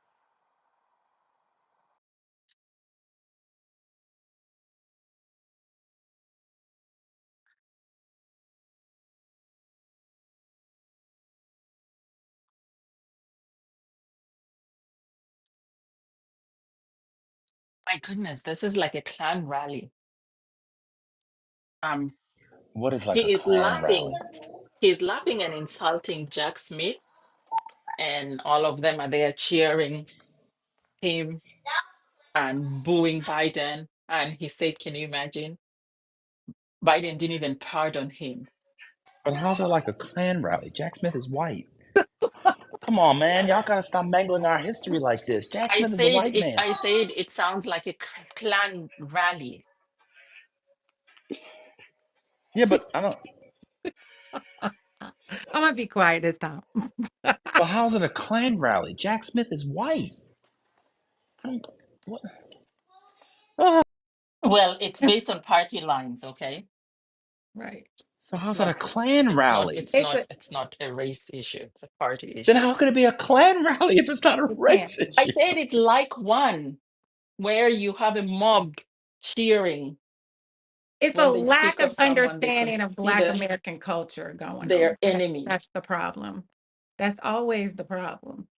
my goodness, this is like a clan rally. Um, What is like a he is Klan rally? laughing. He's laughing and insulting Jack Smith, and all of them are there cheering him and booing Biden. And he said, "Can you imagine? Biden didn't even pardon him." But how's that like a Klan rally? Jack Smith is white. Come on, man. Y'all gotta stop mangling our history like this. Jack I Smith is a said white it. man. I said it sounds like a clan rally. Yeah, but I don't. I'm gonna be quiet this time. But how's it a Klan rally? Jack Smith is white. I don't, what? Well, it's based on party lines, okay? Right. So how's that a Klan rally? It's a, It's not a race issue. It's a party Then issue. how could it be a Klan rally if it's not a it can't race be. I issue? said it's like one where you have a mob cheering It's a when they lack pick up of someone they understanding of Black consider American culture going on. their enemy. That's the problem. That's always the problem.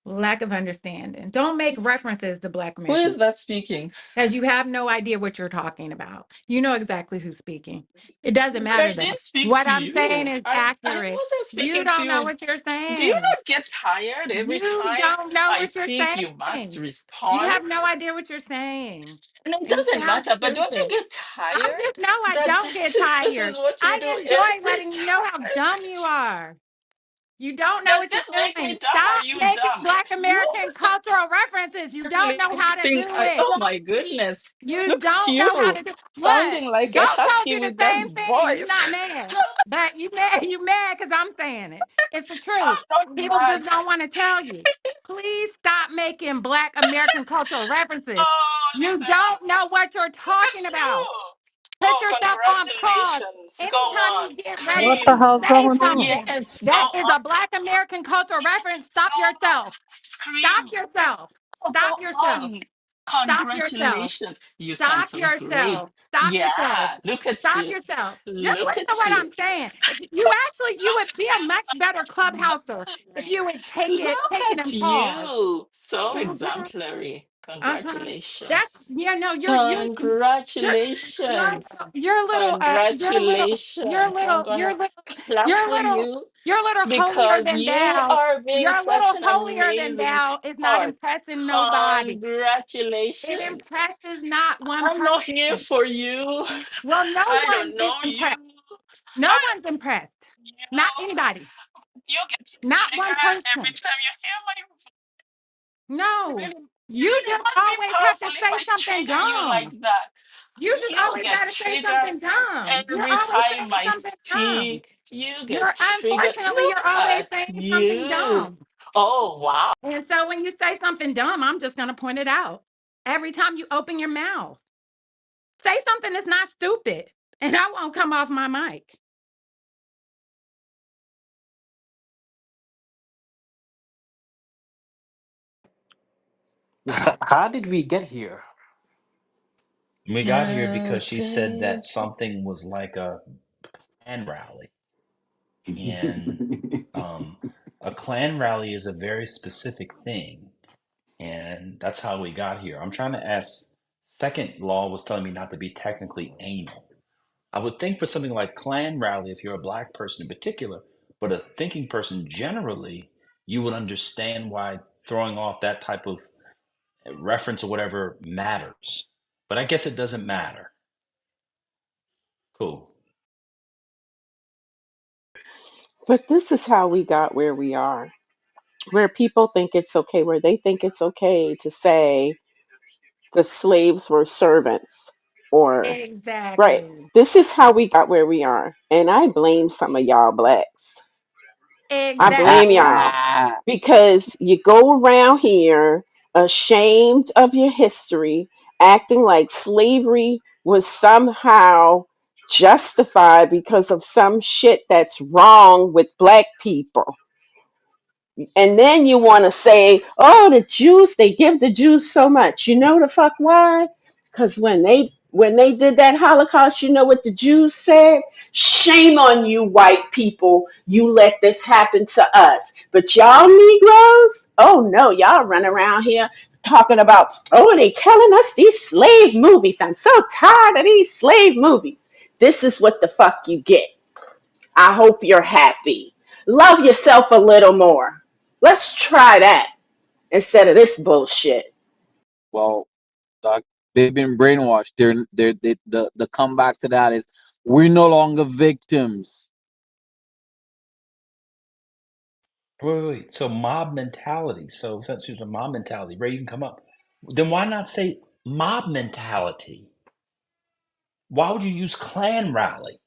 Lack of understanding. Don't make references to Black Who American is that speaking? because you have no idea what you're talking about. You know exactly who's speaking. It doesn't But matter I then. didn't speak What to I'm saying you. is I accurate. wasn't You speaking to don't know you. what you're Do you saying. not get tired every You time don't know I what you're speak? You must saying. You respond. have no idea what you're saying. And it And you doesn't sound matter, but don't you stupid. get I tired just know I that don't get this is tired. what you do I enjoy every letting you know how time? dumb you are. You don't know Does what this you're make me doing. dumb or Stop you making dumb? Black You American cultural references. You don't certainly know how to do it. oh my goodness. You Look at don't know how you to do what? sounding like a Joe told husky you the with that same thing. You voice. not mad. But you mad, you mad because I'm saying it. It's the truth. I'm not People mad. just don't want to tell you. Please stop making Black American cultural references. Oh, You listen, don't know what you're look at talking about. you. Put Oh, yourself on pause. congratulations. Go Anytime on. you get ready What to the Scream. hell's say going on? something Yes, go that is on. a Black American cultural reference, Yes, stop go yourself. on. Stop Scream. yourself. Oh, Stop go yourself. on. Stop yourself. Congratulations. You sound Stop so great. yourself. Stop yourself. Yeah, look at Stop you. yourself. Just Look listen to at what you. I'm saying. If you actually, you Look would at be a you. much So better clubhouser if exemplary. you would take it Look in at pause. you. So Mhm. exemplary. Uh-huh. That's Congratulations. yeah, no, you're Congratulations. Congratulations. I'm gonna clap you're for little you you're a little holier because than you thou. are being You're a such little an holier than amazing thou is not sport. impressing nobody. It Congratulations. impresses not one I'm not here person. for you. Well, no I one don't is know you. impressed. No I one's impressed. Not you. anybody. You get Not one triggered every person. time you hear my No. really. You It just must be always have to powerful if say I something trigger you like dumb. that. You just You always get got to say triggered something dumb. You're every always time saying I something dumb. speak. You get You're triggered. unfortunately Look you're always at saying something you. dumb. Oh, wow. And so when you say something dumb, I'm just gonna point it out. Every time you open your mouth, say something that's not stupid, and I won't come off my mic. How did we get here? We got here because she said that something was like a Klan rally, and um, a Klan rally is a very specific thing, and that's how we got here. I'm trying to ask. Second law was telling me not to be technically anal. I would think for something like Klan rally, if you're a black person in particular, but a thinking person generally, you would understand why throwing off that type of reference or whatever matters. But I guess it doesn't matter. Cool. But this is how we got where we are, where people think it's okay, where they think it's okay to say the slaves were servants or right. Exactly. This is how we got where we are. And I blame some of y'all blacks. I blame Exactly. y'all because you go around here ashamed of your history, acting like slavery was somehow justified because of some shit that's wrong with black people. And then you want to say, oh, the Jews, they give the Jews so much. You know the fuck why? Because when they did that Holocaust, you know what the Jews said? Shame on you, white people. You let this happen to us. But y'all Negroes, oh no, y'all run around here talking about, oh, they telling us these slave movies. I'm so tired of these slave movies. This is what the fuck you get. I hope you're happy. Love yourself a little more. Let's try that instead of this bullshit. Well, Doc, they've been brainwashed. The comeback to that is we're no longer victims. Wait. So mob mentality. So since she's a mob mentality, Ray, you can come up. Then why not say mob mentality? Why would you use Klan rally?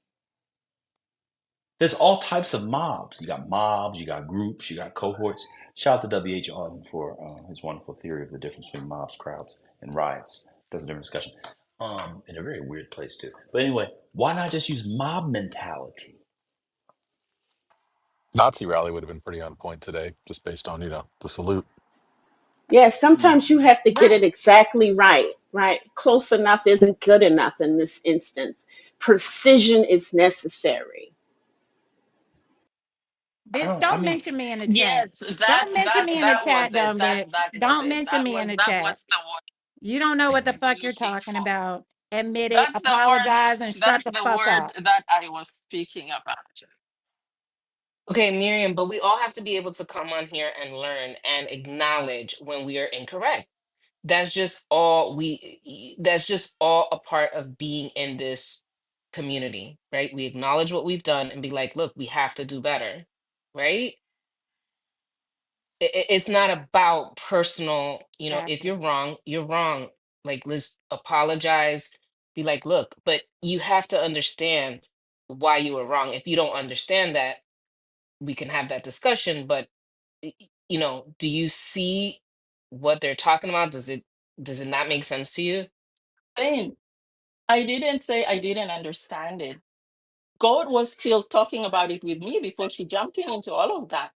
There's all types of mobs. You got mobs, you got groups, you got cohorts. Shout out to W.H. Auden for his wonderful theory of the difference between mobs, crowds, and riots. That's a different discussion. in a very weird place too. But anyway, why not just use mob mentality? Nazi rally would have been pretty on point today, just based on the salute. Yeah, Mm. sometimes you have to get it Right. exactly right, right? Close enough isn't good enough in this instance. Precision is necessary. I Bitch, don't. I don't mean, mention me in the chat. Yes, that Don't mention that me in the that was chat, it. dumb That bitch. that was Don't it. mention me in the That chat. was the word You don't know what the man, fuck you you're looking talking for. about. Admit it, That's the word. apologize, and shut That's the the fuck word up. that I was speaking about. Okay, Miriam, but we all have to be able to come on here and learn and acknowledge when we are incorrect. That's just all a part of being in this community, right? We acknowledge what we've done and be like, look, we have to do better, right? It's not about personal, if Exactly. you're wrong, you're wrong. Like, let's apologize, be like, look, but you have to understand why you were wrong. If you don't understand that, we can have that discussion, but do you see what they're talking about? Does it not make sense to you? Saying I didn't say I didn't understand it. God was still talking about it with me before she jumped in into all of that.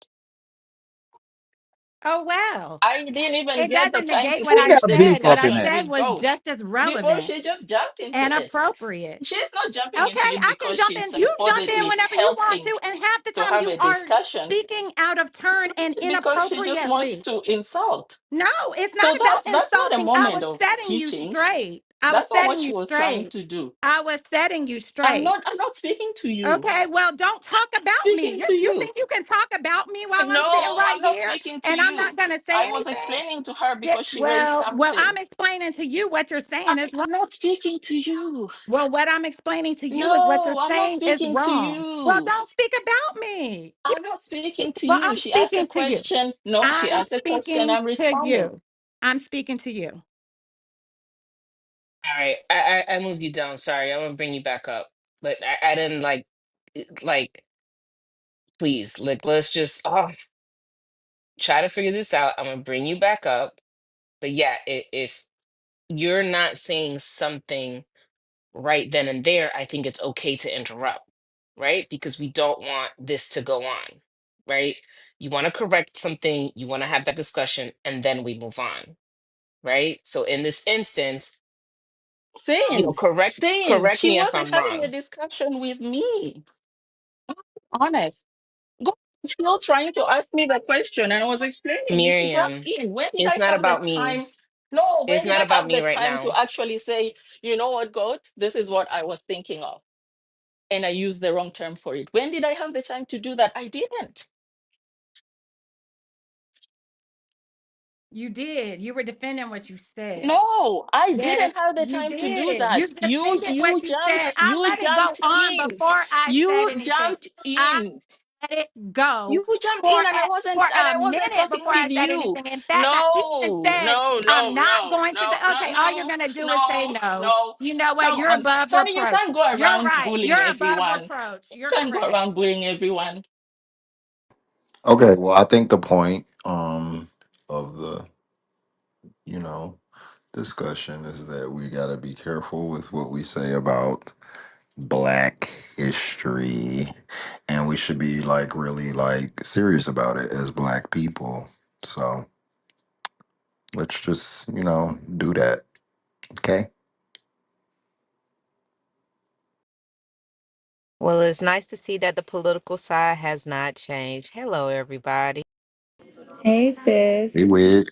Oh well. I didn't even It get the doesn't time negate to what Who I finish got the beef said. What up I in discussion that? said with was God just as before relevant she just jumped into and it. appropriate. She's not jumping Okay, into it I can because jump she's in. You jump in supposedly whenever you want helping to, and half the to time have you a are discussion. speaking out of It's turn and not because she just wants inappropriately. to insult. No, it's So not about that's not a insulting. I moment was of setting you teaching. straight. I was That's not what setting she you was trying straight. to do. I was setting you I'm straight. not I'm not speaking to you. Okay, well, don't talk about me. Speaking to You you. think you can talk about me while I'm sitting No, right I'm not here speaking to and I'm not you. going to say I was anything? explaining to her Yeah, because she raised well, I'm something. explaining to you what you're saying is wrong. I'm not speaking to you. Well, what I'm explaining to you is what you're No, I'm not saying is speaking to wrong. Well, you. don't speak about me. I'm not speaking to Well, you. I'm She asked a speaking to you. question. No, she I'm asked a question. speaking I'm to responding. you. I'm speaking to you. All right, I moved you down. Sorry, I'm gonna bring you back up. But I didn't like. Please, like, let's just try to figure this out. I'm gonna bring you back up. But yeah, if you're not saying something right then and there, I think it's okay to interrupt, right? Because we don't want this to go on, right? You want to correct something, you want to have that discussion, and then we move on, right? So in this instance, Saying, correct saying correct she me if wasn't I'm having a wrong. discussion with me. Honest. God was still trying to ask me the question, and I was explaining. And she jumped Miriam, in. When did it's I not have the about me. time? No, when It's did not I about have me the right time to now. actually say, you know what, God, this is what I was thinking of? And I used the wrong term for it. When did I have the time to do that? I didn't. You did. You were defending what you said. No, I didn't Yes, have the you time to do did. You that. You defended you what you said. jumped I you let it go jumped on in. before I said You anything. jumped I in. let it go You jumped for in, and I wasn't for and a I wasn't minute talking before I with said you. anything. In fact, I even No, said no, I'm no, not no, going to. no, no, Okay, all you're no, gonna do is say no, no. no. You know what? Come You're on, above Sonny, you reproach. can't go You're around right. bullying You're above everyone. reproach. You You're can't go correct. around bullying everyone. Okay, well, I think the point of the you know discussion is that we got to be careful with what we say about Black history, and we should be like really like serious about it as Black people. So let's just do that. Okay. Well, it's nice to see that the political side has not changed. Hello, everybody. Hey, sis. Hey, Wig.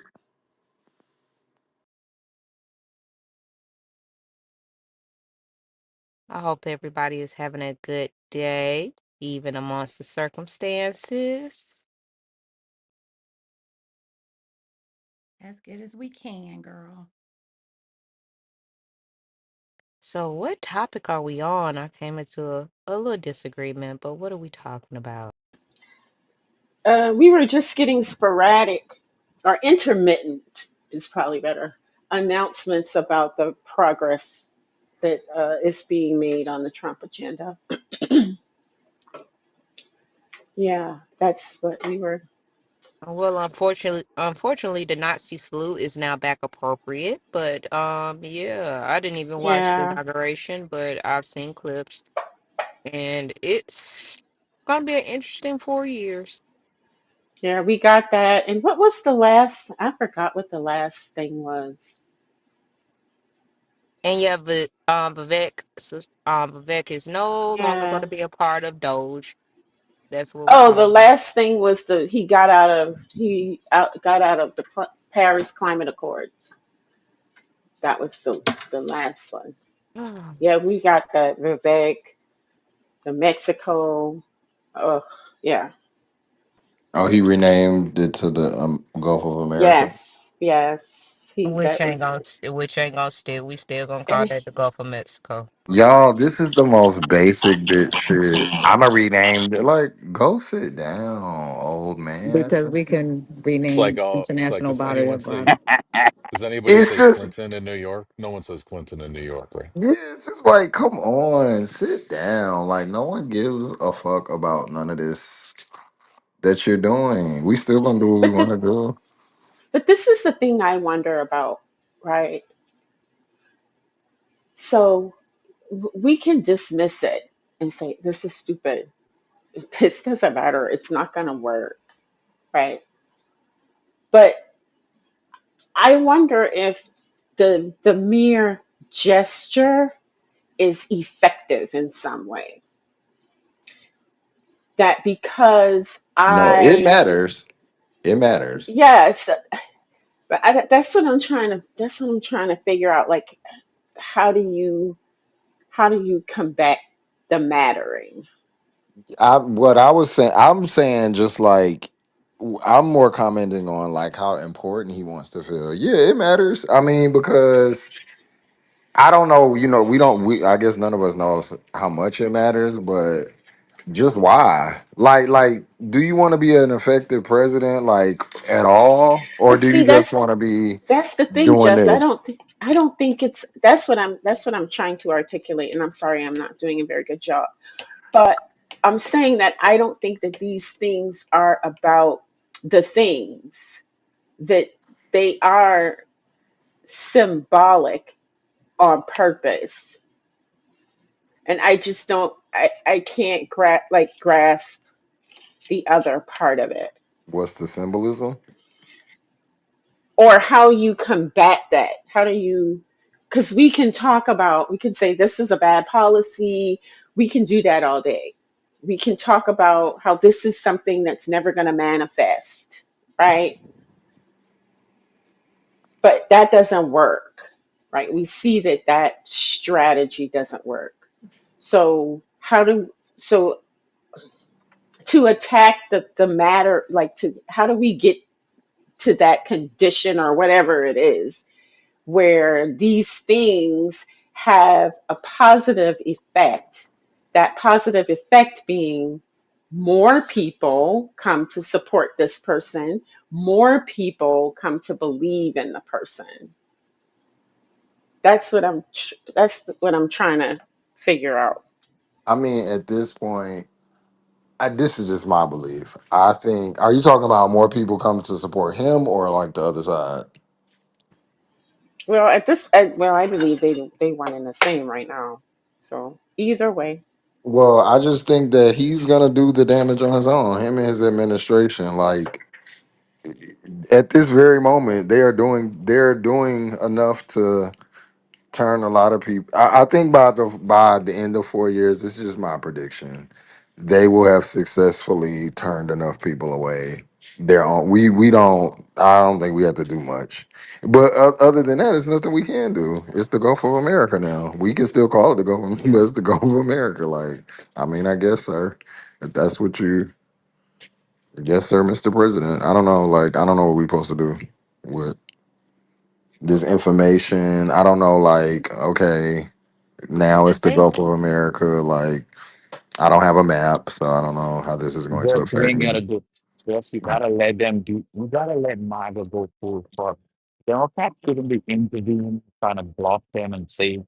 I hope everybody is having a good day, even amongst the circumstances. As good as we can, girl. So, what topic are we on? I came into a little disagreement, but what are we talking about? We were just getting sporadic or intermittent is probably better announcements about the progress that is being made on the Trump agenda. Yeah, that's what we were. Well, unfortunately, the Nazi salute is now back appropriate. But yeah, I didn't even watch the Yeah, inauguration, but I've seen clips, and it's gonna be an interesting 4 years. yeah, we got that. And what was the last? I forgot what the last thing was. And yeah, but Vivek is no longer going Yeah. to be a part of Doge. That's what Oh, the last thing was the got out of the Paris Climate Accords. That was the last one. Yeah, we got the Vivek, the Mexico. Oh, yeah. Oh, he renamed it to the Gulf of America. Yes, yes. He which that ain't was gonna which ain't gonna stick. We still gonna call eh, that the Gulf of Mexico. Y'all, this is the most basic bitch shit. I'ma rename it. Like, go sit down, old man. Because we can It's like rename it's like international does body anyone of say water. does anybody It's say just, Clinton in New York? No one says Clinton in New York, right? yeah, it's just like, come on, sit down. Like, no one gives a fuck about none of this that you're doing. We still gonna do what we but want to do. this is the thing I wonder about, right? So we can dismiss it and say this is stupid. This doesn't matter. It's not going to work, right? But I wonder if the mere gesture is effective in some way. That because No, it I matters. It matters. yes, but that's what I'm trying to figure out. Like, how do you how do you combat the mattering? What I was saying, I'm saying just like I'm more commenting on like how important he wants to feel. Yeah, it matters. I mean, because I don't know, we don't I guess none of us knows how much it matters, but just why? Like do you want to be an effective president like at all? Or But do you see, just want to be that's the thing, doing Jess. this? I don't think it's that's what I'm trying to articulate. And I'm sorry, I'm not doing a very good job. But I'm saying that I don't think that these things are about the things that they are symbolic on purpose. And I just don't I can't grasp the other part of it. What's the symbolism? Or how you combat that. How do you, because we can say this is a bad policy. We can do that all day. We can talk about how this is something that's never going to manifest, right? But that doesn't work, right? We see that that strategy doesn't work. So so to attack the matter, like to how do we get to that condition or whatever it is where these things have a positive effect. That positive effect being more people come to support this person, more people come to believe in the person. That's what I'm trying to figure out. I mean, at this point, this is just my belief. I think, are you talking about more people coming to support him or like the other side? Well, I believe they one and the same right now. So either way, Well, I just think that he's gonna do the damage on his own. Him and his administration, like at this very moment, they're doing enough to turn a lot of people. I think by the end of 4 years, this is just my prediction. They will have successfully turned enough people away. They're on. We don't. I don't think we have to do much. But other than that, it's nothing we can do. It's the Gulf of America now. We can still call it the Gulf. But it's the Gulf of America. Like, I mean, I guess, sir. If that's what you, yes, sir, Mr. President. I don't know. Like, I don't know what we're supposed to do with this information. I don't know. Like, okay. Now it's the they Gulf of America. Like, I don't have a map, so I don't know how this is going to Just affect bring me. it a good. Yes, you gotta let them do. You gotta let MAGA go full for. Democrats shouldn't be intervening, trying to block them and say,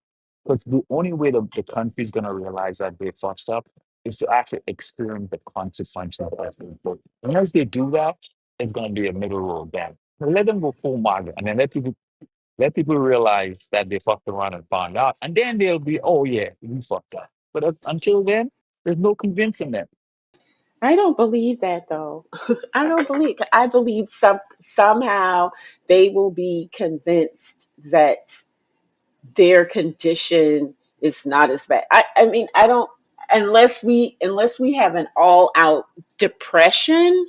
because the only way the country's gonna realize that they fucked up is to actually experience the consequences of their vote. Unless they do that, it's going to be a middle road then. Let them go full market, and then let people realize that they fucked around and found out, and then they'll be, oh yeah, we fucked up. But until then, there's no convincing them. I don't believe that though. I don't believe. I believe somehow they will be convinced that their condition is not as bad. I mean, I don't, unless we have an all out depression,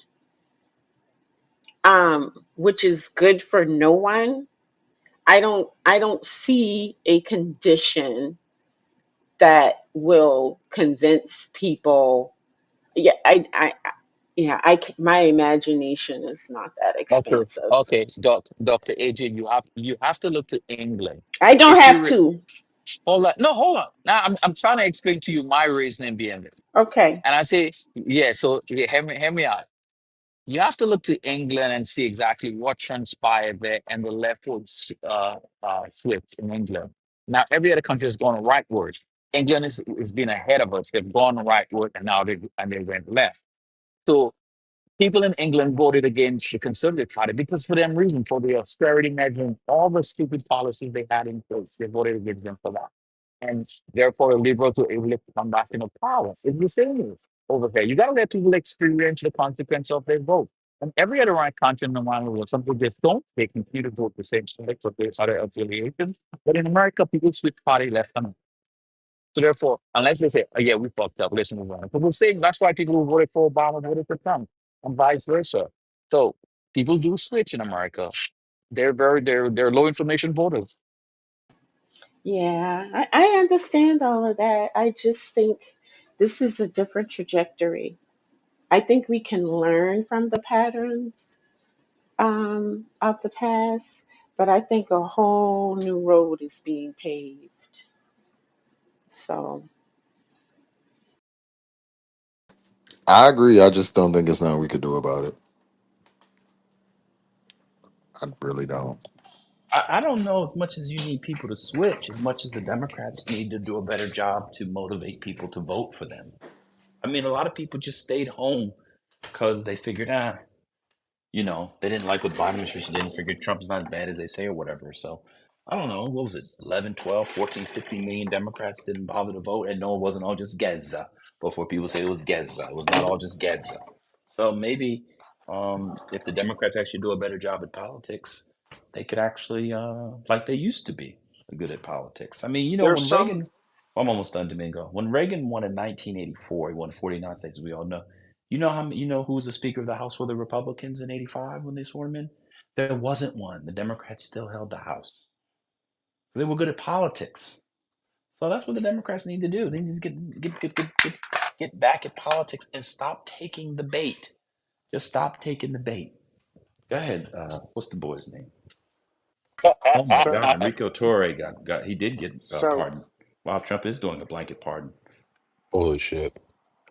which is good for no one. I don't see a condition that will convince people. Yeah, my imagination is not that Okay, expansive. okay, Doctor AJ, you have to look to England. I don't If you have to. hold on, no, hold on. Now I'm trying to explain to you my reasoning behind it, Okay. and I say yeah. So yeah, hear me out. You have to look to England and see exactly what transpired there and the leftward switch in England. Now, every other country has gone rightward. England is been ahead of us. They've gone rightward and now they went left. So people in England voted against the Conservative Party because for them reason, for the austerity measure and all the stupid policies they had in place, they voted against them for that. And therefore, the liberals were able to come back into power. It's the same over here. You got to let people experience the consequence of their vote. And every other right country in the world, some people just don't. They continue to vote the same way for their other affiliations. But in America, people switch party left and right. So therefore, unless they say, oh yeah, we fucked up, let's move on. But we're saying that's why people who voted for Obama voted for Trump and vice versa. So people do switch in America. They're low information voters. Yeah, I understand all of that. I just think this is a different trajectory. I think we can learn from the patterns of the past, but I think a whole new road is being paved. So, I agree. I just don't think it's nothing we could do about it. I really don't. I don't know as much as you need people to switch, as much as the Democrats need to do a better job to motivate people to vote for them. I mean, a lot of people just stayed home because they figured, they didn't like what Biden administration did and figured Trump's not as bad as they say or whatever. So I don't know. What was it? 11, 12, 14, 15 million Democrats didn't bother to vote. And no, it wasn't all just Geza before people say it was Geza. It was not all just Geza. So maybe if the Democrats actually do a better job at politics, they could actually, like they used to be, good at politics. I mean, There's when some Reagan, I'm almost done, Domingo. When Reagan won in 1984, he won 49 states, we all know. Who was the Speaker of the House for the Republicans in '85 when they swore him in? There wasn't one. The Democrats still held the House. They were good at politics. So that's what the Democrats need to do. They need to get back at politics and stop taking the bait. Just stop taking the bait. Go ahead. What's the boy's name? Oh my so God, Enrico Torre got he did get so pardoned. Wow, Trump is doing a blanket pardon. Holy shit.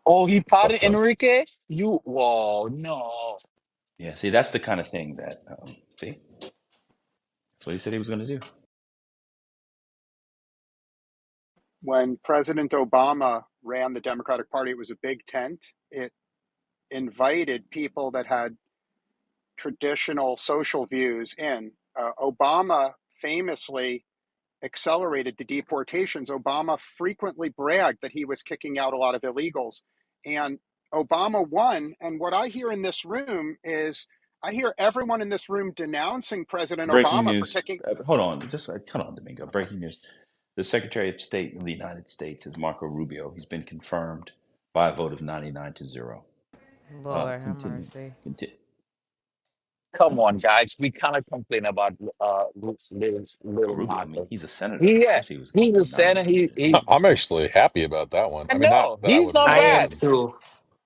Oh, he It's pardoned fucked up. Enrique? You, whoa, no. Yeah, see, that's the kind of thing that see, that's what he said he was going to do. when President Obama ran the Democratic Party, it was a big tent. It invited people that had traditional social views in. Obama famously accelerated the deportations. Obama frequently bragged that he was kicking out a lot of illegals. And Obama won. And what I hear in this room is I hear everyone in this room denouncing President Breaking Obama for news. kicking. Hold on, just hold on, Domingo. Breaking news. The Secretary of State of the United States is Marco Rubio. He's been confirmed by a vote of 99-0. Lord have Continue. mercy. Continue. Come on, guys. We cannot complain about Marco little Rubio. I mean, Marcus. he's a senator. Of Yeah, course, he was going to he's a be senator. nominated. I'm actually happy about that one. I I mean, not know that I he's would not I run am bad. against, too.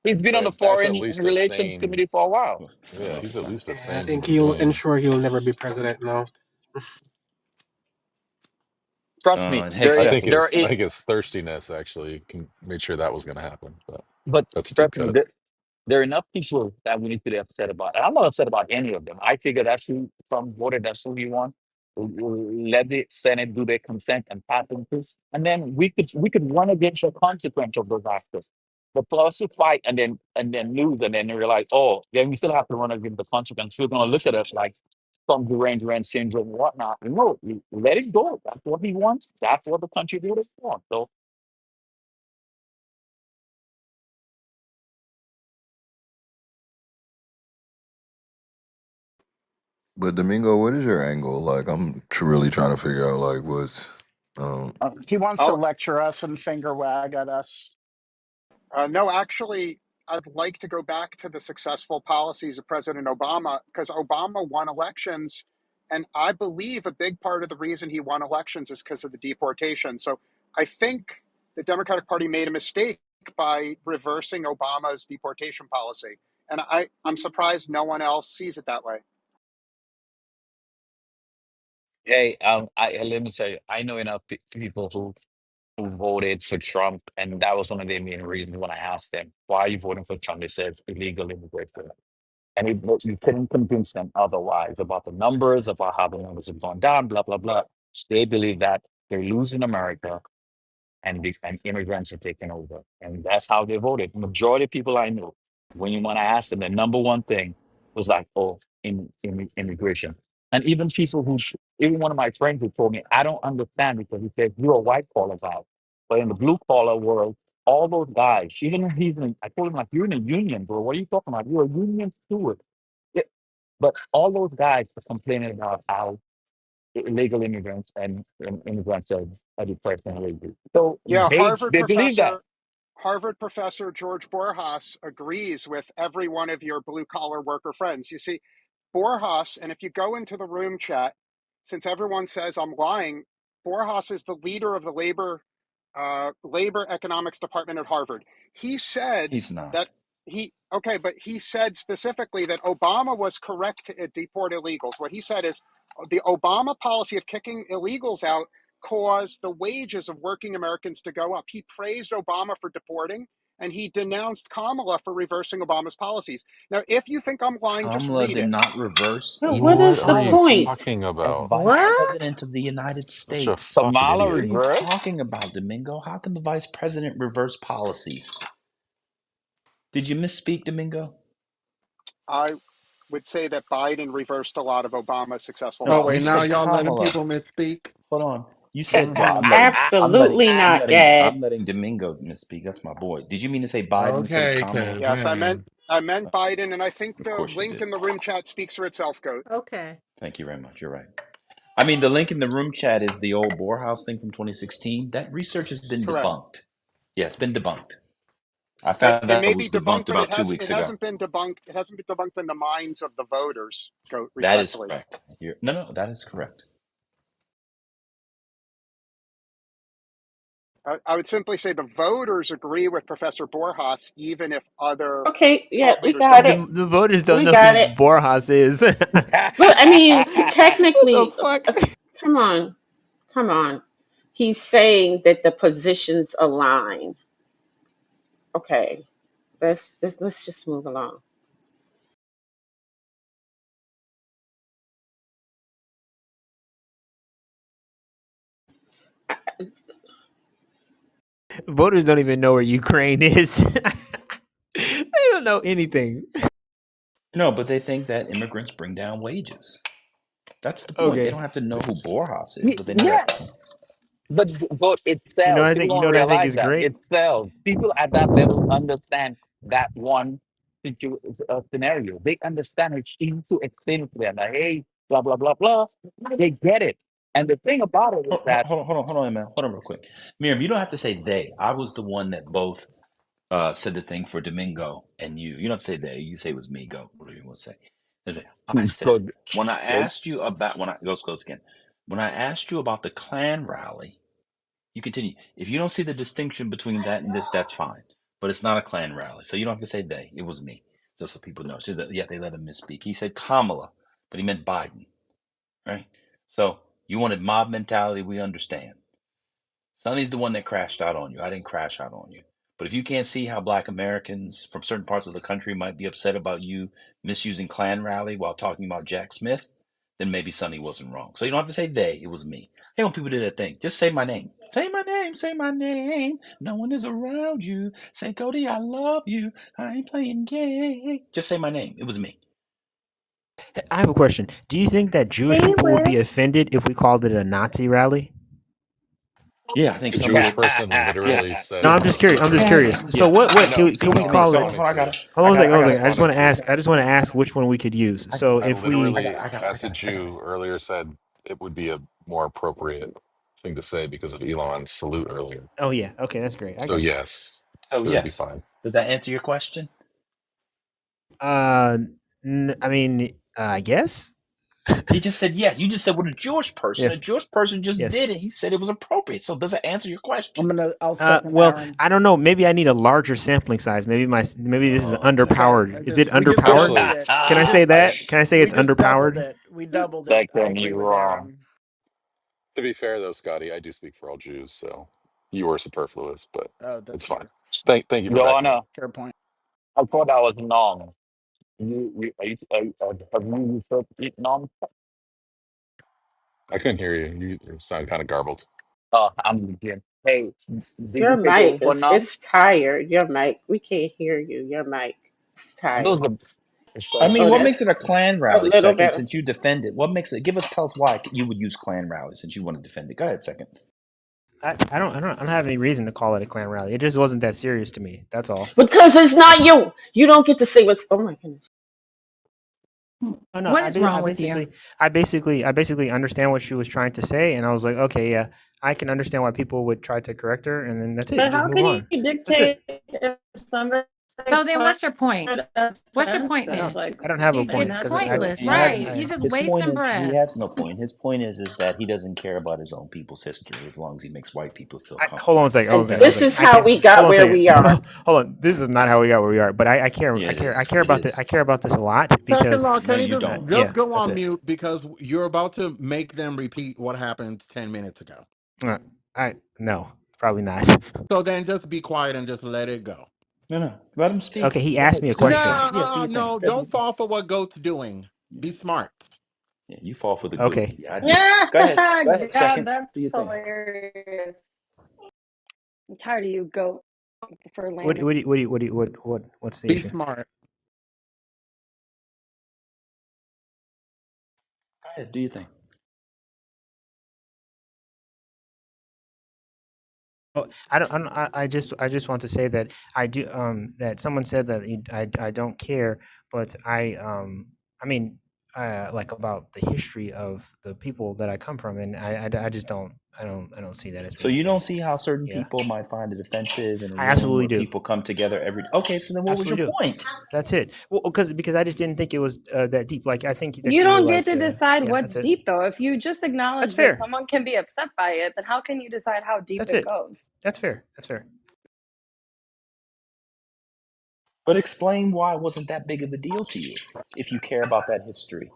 He's been on the but that's at foreign least a relations sane. committee for a while. I don't Yeah, know if he's he's at not. least a Yeah, I sane think human he'll being. ensure he'll never be president now. Trust me, And there I is Hegseth think there was. his I is, think his thirstiness actually made sure that was going to happen. But but that's a deep trust me, cut. there are enough people that we need to be upset about. And I'm not upset about any of them. I figure that's who Trump voted. That's who he won. Let the Senate do their consent and pass them through, and then we could run against the consequence of those actors. the plus fight and then lose, and then you're like, oh, then we still have to run against the country, and still gonna look at us like some derangement syndrome and whatnot. No, you let it go. That's what he wants. That's what the country leaders want. So But Domingo, what is your angle? Like, I'm really trying to figure out like what's um He wants to Oh, lecture us and finger wag at us. no, actually, I'd like to go back to the successful policies of President Obama because Obama won elections. And I believe a big part of the reason he won elections is because of the deportation. So I think the Democratic Party made a mistake by reversing Obama's deportation policy. And I'm surprised no one else sees it that way. hey, let me tell you, I know enough people who voted for Trump, and that was one of their main reasons when I asked them, why are you voting for Trump? They said illegal immigration. And you couldn't convince them otherwise about the numbers, about how the numbers have gone down, blah, blah, blah. They believe that they're losing America and immigrants are taking over. And that's how they voted. Majority of people I know, when you want to ask them, the number one thing was like, oh, immigration. And even people who, even one of my friends who told me, I don't understand because he said, you're a white collar guy. But in the blue collar world, all those guys, even if he's in, I told him, like, you're in a union, bro. What are you talking about? You're a union steward. Yeah. But all those guys are complaining about how illegal immigrants and immigrants are depressed and lazy. So Yeah, they believe that. Harvard professor George Borjas agrees with every one of your blue collar worker friends. You see, Borjas, and if you go into the room chat, since everyone says I'm lying, Borjas is the leader of the labor economics department at Harvard. He said He's not. that but he said specifically that Obama was correct to deport illegals. What he said is the Obama policy of kicking illegals out caused the wages of working Americans to go up. He praised Obama for deporting, and he denounced Kamala for reversing Obama's policies. Now, if you think I'm lying, just Kamala read did it. not reverse But what illegal What is are the you point? policies talking as about? vice What? president of the United Such a States. fucking Kamala What are idiot. you reversed. talking about, Domingo? How can the vice president reverse policies? Did you misspeak, Domingo? I would say that Biden reversed a lot of Obama's successful Oh No, you wait, now policies. said y'all letting Kamala. people misspeak. Hold on. You said well, Hmm Absolutely not, I'm Dad. letting Domingo misspeak. That's my boy. Did you mean to say Biden instead of Okay, Kamala? cause Yes, man, I meant Biden, and I think Of the course you link did. in the room chat speaks for itself, Goat. Okay. Thank you very much. You're right. I mean, the link in the room chat is the old Borehouse thing from 2016. That research has been Correct. debunked. Yeah, it's been debunked. I It, found it out it may was be debunked, debunked but about 2 weeks it ago. hasn't been debunked. It hasn't been debunked in the minds of the voters, Goat, That is respectfully. correct. No, that is correct. I would simply say the voters agree with Professor Borjas, even if other Okay, yeah, thought we leaders got don't. it. The voters don't We know who got it. Borjas is. But I mean, What the technically, fuck? come on, come on. He's saying that the positions align. Okay, let's just move along. Voters don't even know where Ukraine is. They don't know anything. No, but they think that immigrants bring down wages. That's the point. They Okay. don't have to know who Borjas is, but they know Yeah, that. but vote it You know sells. what I People think? You don't know what I think realize is that great? it sells. People at that level understand that one scenario. They understand it. You need to explain it to them. Like, hey, blah blah blah blah. They get it. And the thing about it is that Hold on, man. Hold on real quick. Miriam, you don't have to say they. I was the one that both said the thing for Domingo and you. You don't have to say they. You say it was me. Go. What do you want to say? I said good, when I good. asked you about when I goes again. When I asked you about the Klan rally, you continue. If you don't see the distinction between that and this, that's fine. But it's not a Klan rally, so you don't have to say they. It was me, just so people know. So that, yeah, they let him misspeak. He said Kamala, but he meant Biden, right? So you wanted mob mentality. We understand. Sonny's the one that crashed out on you. I didn't crash out on you. But if you can't see how black Americans from certain parts of the country might be upset about you misusing Klan rally while talking about Jack Smith, then maybe Sonny wasn't wrong. So you don't have to say they, it was me. Hey, when people do that thing, just say my name. Say my name, say my name. No one is around you. Say, Cody, I love you. I ain't playing gay. Just say my name. It was me. I have a question. Do you think that Jewish Hey, people would Lex. be offended if we called it a Nazi rally? Yeah, I think A some Jewish would. person Yeah, literally said No, it I'm was just curious. I'm just Yeah, appropriate. yeah. curious. So yeah. what No, can speaking we on Hold call on, it? hold on. I got it. Hold I on a got it. second. I Hold on a got second. it. I just want to ask which one we could use. So I if we, literally, I as a got it. I got it. Jew, earlier said it would be a more appropriate thing to say because of Elon's salute earlier. oh yeah, okay, that's great. I So got you. yes, So it would be yes, fine. does that answer your question? Uh, I mean, I guess. He just said yes. You just said what a Jewish person. A Yes, Jewish person just yes. did it. He said it was appropriate. So does it answer your question? I'll second Well, Aaron. I don't know. Maybe I need a larger sampling size. Maybe this is Oh boy. Okay, underpowered. Is it we just underpowered? doubled Actually, it. Can I We say just that? Can I say we it's just doubled underpowered? it. We doubled it. I Second, agree you with wrong. Aaron. to be fair though, Scotty, I do speak for all Jews, so you were superfluous, but Oh, it's that's fine. true. Thank you for Your backing me up. Honor, Fair point. I thought that was norm. Have you researched it, norm? I couldn't hear you. You sound kind of garbled. Oh, I'm again. Hey, did Your you take mic over, is norm? it's tired. Your mic. We can't hear you. Your mic. It's Those tired. are I so mean, Oh, what makes it that's a Klan a rally? little Second, better. since you defend it, what makes it? Tell us why you would use Klan rally since you want to defend it. Go ahead, second. I don't have any reason to call it a Klan rally. It just wasn't that serious to me. That's all. Because it's not you. You don't get to say what's. Oh my goodness. Oh no, What is wrong with you? I basically understand what she was trying to say, and I was like, okay, yeah, I can understand why people would try to correct her, and then that's it. But Just how move can you on. That's it. dictate if somebody So then finds what's your point? it What's your point offensive? then? Like, I don't have a and point It's that's because pointless, He has right? I You just his point wasting is he breath. has no point. His point is that he doesn't care about his own people's history as long as he makes white people feel hold on a comfortable. second. Hold on a And second. Hold on a this That's second. is I how can't. we Hold got on a where we are. second. Hold on. This is not how we got where we are. But I care. yeah, it I is. care It about the. I is. care about this a lot Second because law, No, can you you don't. yeah, just go that's on it. mute because you're about to make them repeat what happened 10 minutes ago. Uh, I no, probably not. So then just be quiet and just let it go. No, no. Let him speak. Okay, he Go asked ahead, me a Scott. No, question. Yeah, do your thing. no, Go ahead, do don't your thing. fall for what Goat's doing. Yeah, Be smart. yeah. You fall for the goat. Okay. Yeah, I do. Go ahead. Go ahead. God, Second. that's Do your thing. hilarious. I'm tired of you, goat. I prefer What lamb. what do you- what do you- what do you- what's the Be issue? smart. Go ahead. Do your thing. Oh, I just want to say that I do. That someone said that I don't care, but I mean, like about the history of the people that I come from, and I just don't. I don't see that as So being the you don't case. see how certain Yeah, people might find it offensive in a I room absolutely where do. people come together every. Okay, so then what was your Absolutely do. point? That's it. Well, because I just didn't think it was that deep. Like I think that You you were don't get like, to decide yeah, what's that's it. deep, though. If you just That's acknowledge that fair. someone can be upset by it, then how can you decide how deep That's it it. goes? That's fair. That's fair. But explain why it wasn't that big of a deal to you if you care about that history.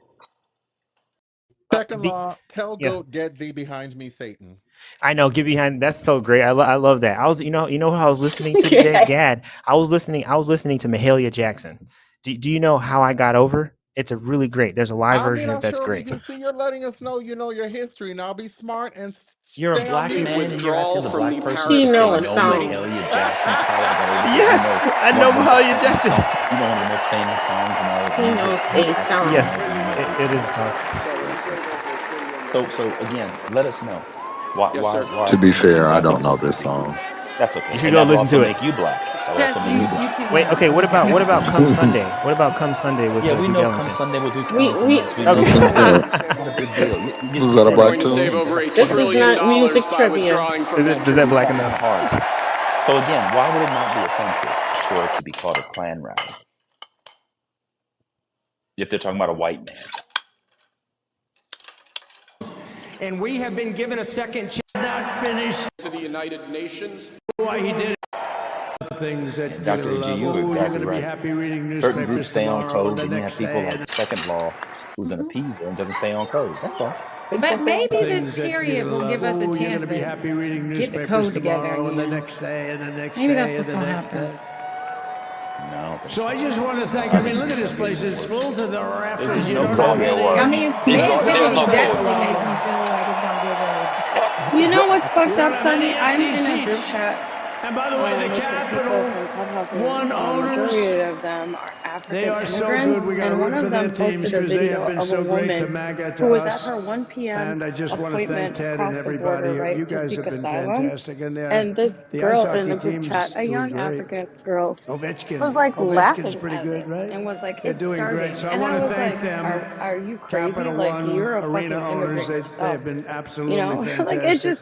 Second Be, law, tell yeah. Goat, get thee behind me, Satan. I know. Get behind. That's so great. I love that. I was, you know, who I was listening to today, Yeah. Gad. I was listening to Mahalia Jackson. Do you know how I got over? It's a really great. There's a live I mean, version I of that's sure great. you see you're letting us know you know your history. Now be smart and You're a stay on black mute. man and you're asking the black person You if they know a know song. Mahalia Jackson's How I Got Over because you Yes, know I know one of the most Mahalia famous Jackson. songs. You know one of the most famous songs in all of He music. knows a Ask any song. Yes, Muslim you know if they it sing is a that song. song. So again, let us know why To be fair, I why don't wasn't know this a this big deal? song. That's You okay, should and go that will listen also to it. make you black. That will also Just make you you black. too Wait, young. okay. You just What young. about Come Sunday? What about Come Sunday with Yeah, we Duke know. Come Ellington? Sunday with Duke Ellington. We Yes, we know Okay. that. Yeah. It's not a big deal. You just Was be that a saying black different tune? things. That's this is not music trivia. Is that it's black not kind enough? of hard. So again, why would it not be offensive for it to be called a Klan rally if they're talking about a white man? And we have been given a second chance. Not finished to the United Nations. Why he did things that And you're Dr. gonna AG, love. you were Oh, you're exactly gonna be right. happy reading Certain groups newspapers stay on tomorrow and code. the Then you have next people day like and Second Law, who's an appeaser and doesn't stay on code. That's all. They just don't But stay on maybe code. this things that you're period gonna will love. give us a Oh, you're chance gonna be to happy reading get the newspapers code together tomorrow and the again. next day and the next Maybe that's day and what's the gonna next happen. day. No, I don't think So I so. just want to thank. I I mean, think look it's at this gonna be place. It's worse. full to the There's rafters. just You no don't know going where they nowhere. I are. mean, There's Mayor no there's Piggy no definitely going. makes me feel like it's gonna get worse. You know what's You fucked don't up, have any Sonny? I'm empty in a group seats. chat And by the way, the with some people Capitol from Clubhouse, and One a owners, majority of them are they African are so immigrants. good. We got to And one root for of their them teams posted a because they have video been of a so great to woman MAGA who to was at us. her 1 p.m. And I just want to thank appointment Ted and across the border, everybody. right, You to guys seek have been asylum. fantastic. And there, And this the ice girl in hockey the group chat, team's a doing young great. African girl, was like Ovechkin's laughing pretty at good, it right? and was like, They're "It's doing great. starting." So I And want I to was thank like, them. "Are you crazy? Capital Like, One you're a arena fucking owners, immigrant they yourself." have been You absolutely know, like it fantastic. just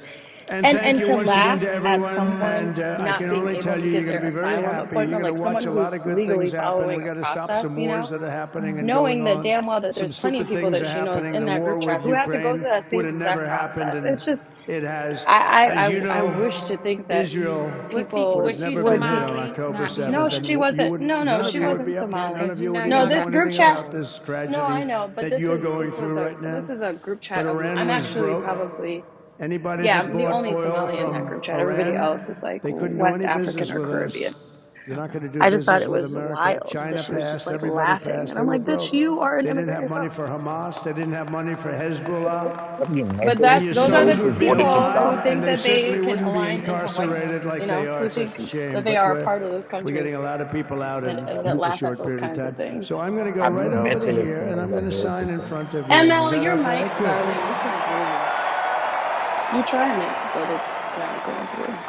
And thank and you to once again laugh to at everyone. someone And I not can being only able tell to you, you're get going to their be very asylum happy. You're appointment, going to like watch someone a lot who's of good things legally happen. following We a got to stop process, some you know, wars that are happening and going knowing the on. damn well that Some there's plenty of stupid people things that are she knows happening. in The that war group chat with who had to go through Ukraine that would same have exact never happened, process. and It's just, it has. I, As you I know, wish to think that Israel would people have Was she never been would. hit on Somali? October Not 7th, No, Hebrew. and she you wasn't. would, No, none of she you Okay. would wasn't be up here. None Somali. Because of you you know would No, y'all even this know got group anything chat. about control. this No, I tragedy know, but that you're going this was through a right now. this is a group chat But of. Iran I'm was actually broke. probably, Anybody yeah, that I'm the bought only oil Somali in that from group chat. Everybody Iran, else is like they couldn't do West any African business or with Caribbean. us. You're not going to do I just thought business it with was America. wild that China she was just passed, like everybody laughing, and passed. I'm They were like, "Bitch, broke. you are an They didn't immigrant have money yourself." for Hamas. They didn't have money for Hezbollah. Can you But And imagine? that's your those are the souls Those would be innocent people who alive, people. and think they that they certainly can wouldn't be align into incarcerated whiteness, like you they know, are. who It's such think a shame. that they But are a part of this we're country getting a lot of people out and, in and that a laugh at short those period of kinds of time. things. So I'm going to go Have you right over to mentally here, and I'm ill going of to those sign in people? front of you. Is ML, that your okay? mic, Good. darling, you can breathe. You trying it, but it's not going through.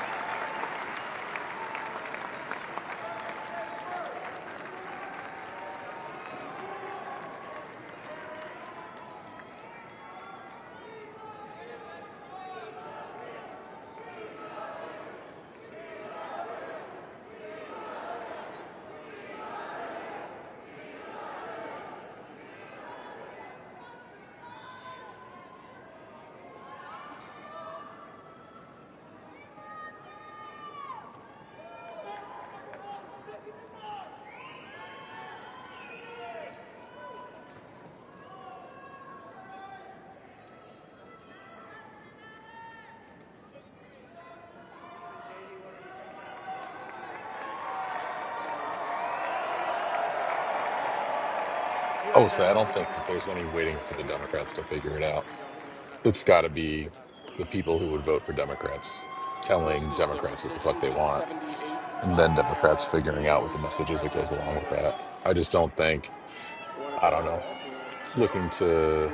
I will say I don't think that there's any waiting for the Democrats to figure it out. It's got to be the people who would vote for Democrats telling Democrats what the fuck they want, and then Democrats figuring out what the message is that goes along with that. I just don't think, I don't know, flicking to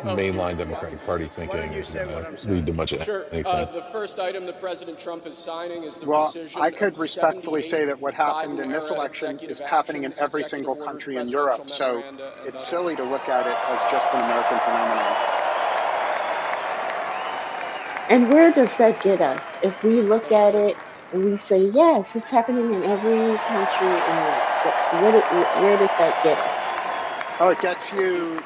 mainline Democratic Party thinking is going to lead to much of anything. The first item that President Trump is signing is the Well, I rescission could of respectfully 78 say that what happened in this Biden-era election is executive happening in actions, every executive single orders, country in presidential Europe. So memoranda, and it's others. silly to look at it as just an American phenomenon. And where does that get us? If we look at it and we say, yes, it's happening in every country in Europe, where does that get us? Oh, it gets you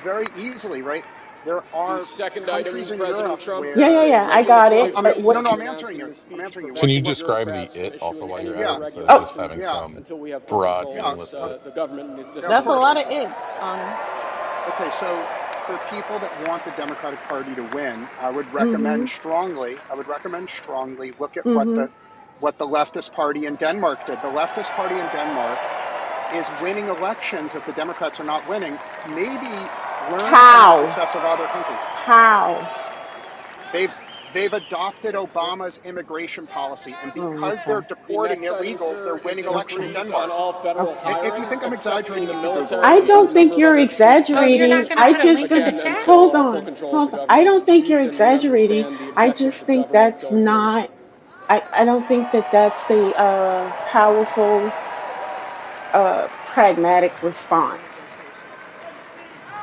very easily, right? There The are second item, countries in President Europe Trump Yeah, where yeah, is a yeah, I got regulatory it. But freeze what? no, as I'm announced answering in you. the I'm speech, answering you. Can you preventing describe the bureaucrats from it also issuing while any you're more at, Yeah. instead of Oh, just having regulations Yeah. some until we have full broad, control Yeah. of meaningless the government. This Yeah, of That's a course. lot of ifs, Anna. Okay, so for people that want the Democratic Party to win, I would mm-hmm, recommend strongly. Look at mm-hmm. what the leftist party in Denmark did. The leftist party in Denmark is winning elections that the Democrats are not winning. Maybe learn from the How? success of other countries. How? They've adopted Obama's immigration policy, and Oh, because they're okay. The deporting next item, illegals, they're sir, is winning a election in Okay. freeze on Denmark. all federal Okay. If you hiring, think I'm except for exaggerating, the you can Google military it. I and don't a think number of you're other Oh, you're not exaggerating. going to I put a just link in the again, chat? hold until full on, control of hold the on. I government is don't think you're achieved and we exaggerating. understand the I objectives just of think government that's going forward. not. I don't think that that's a powerful pragmatic response.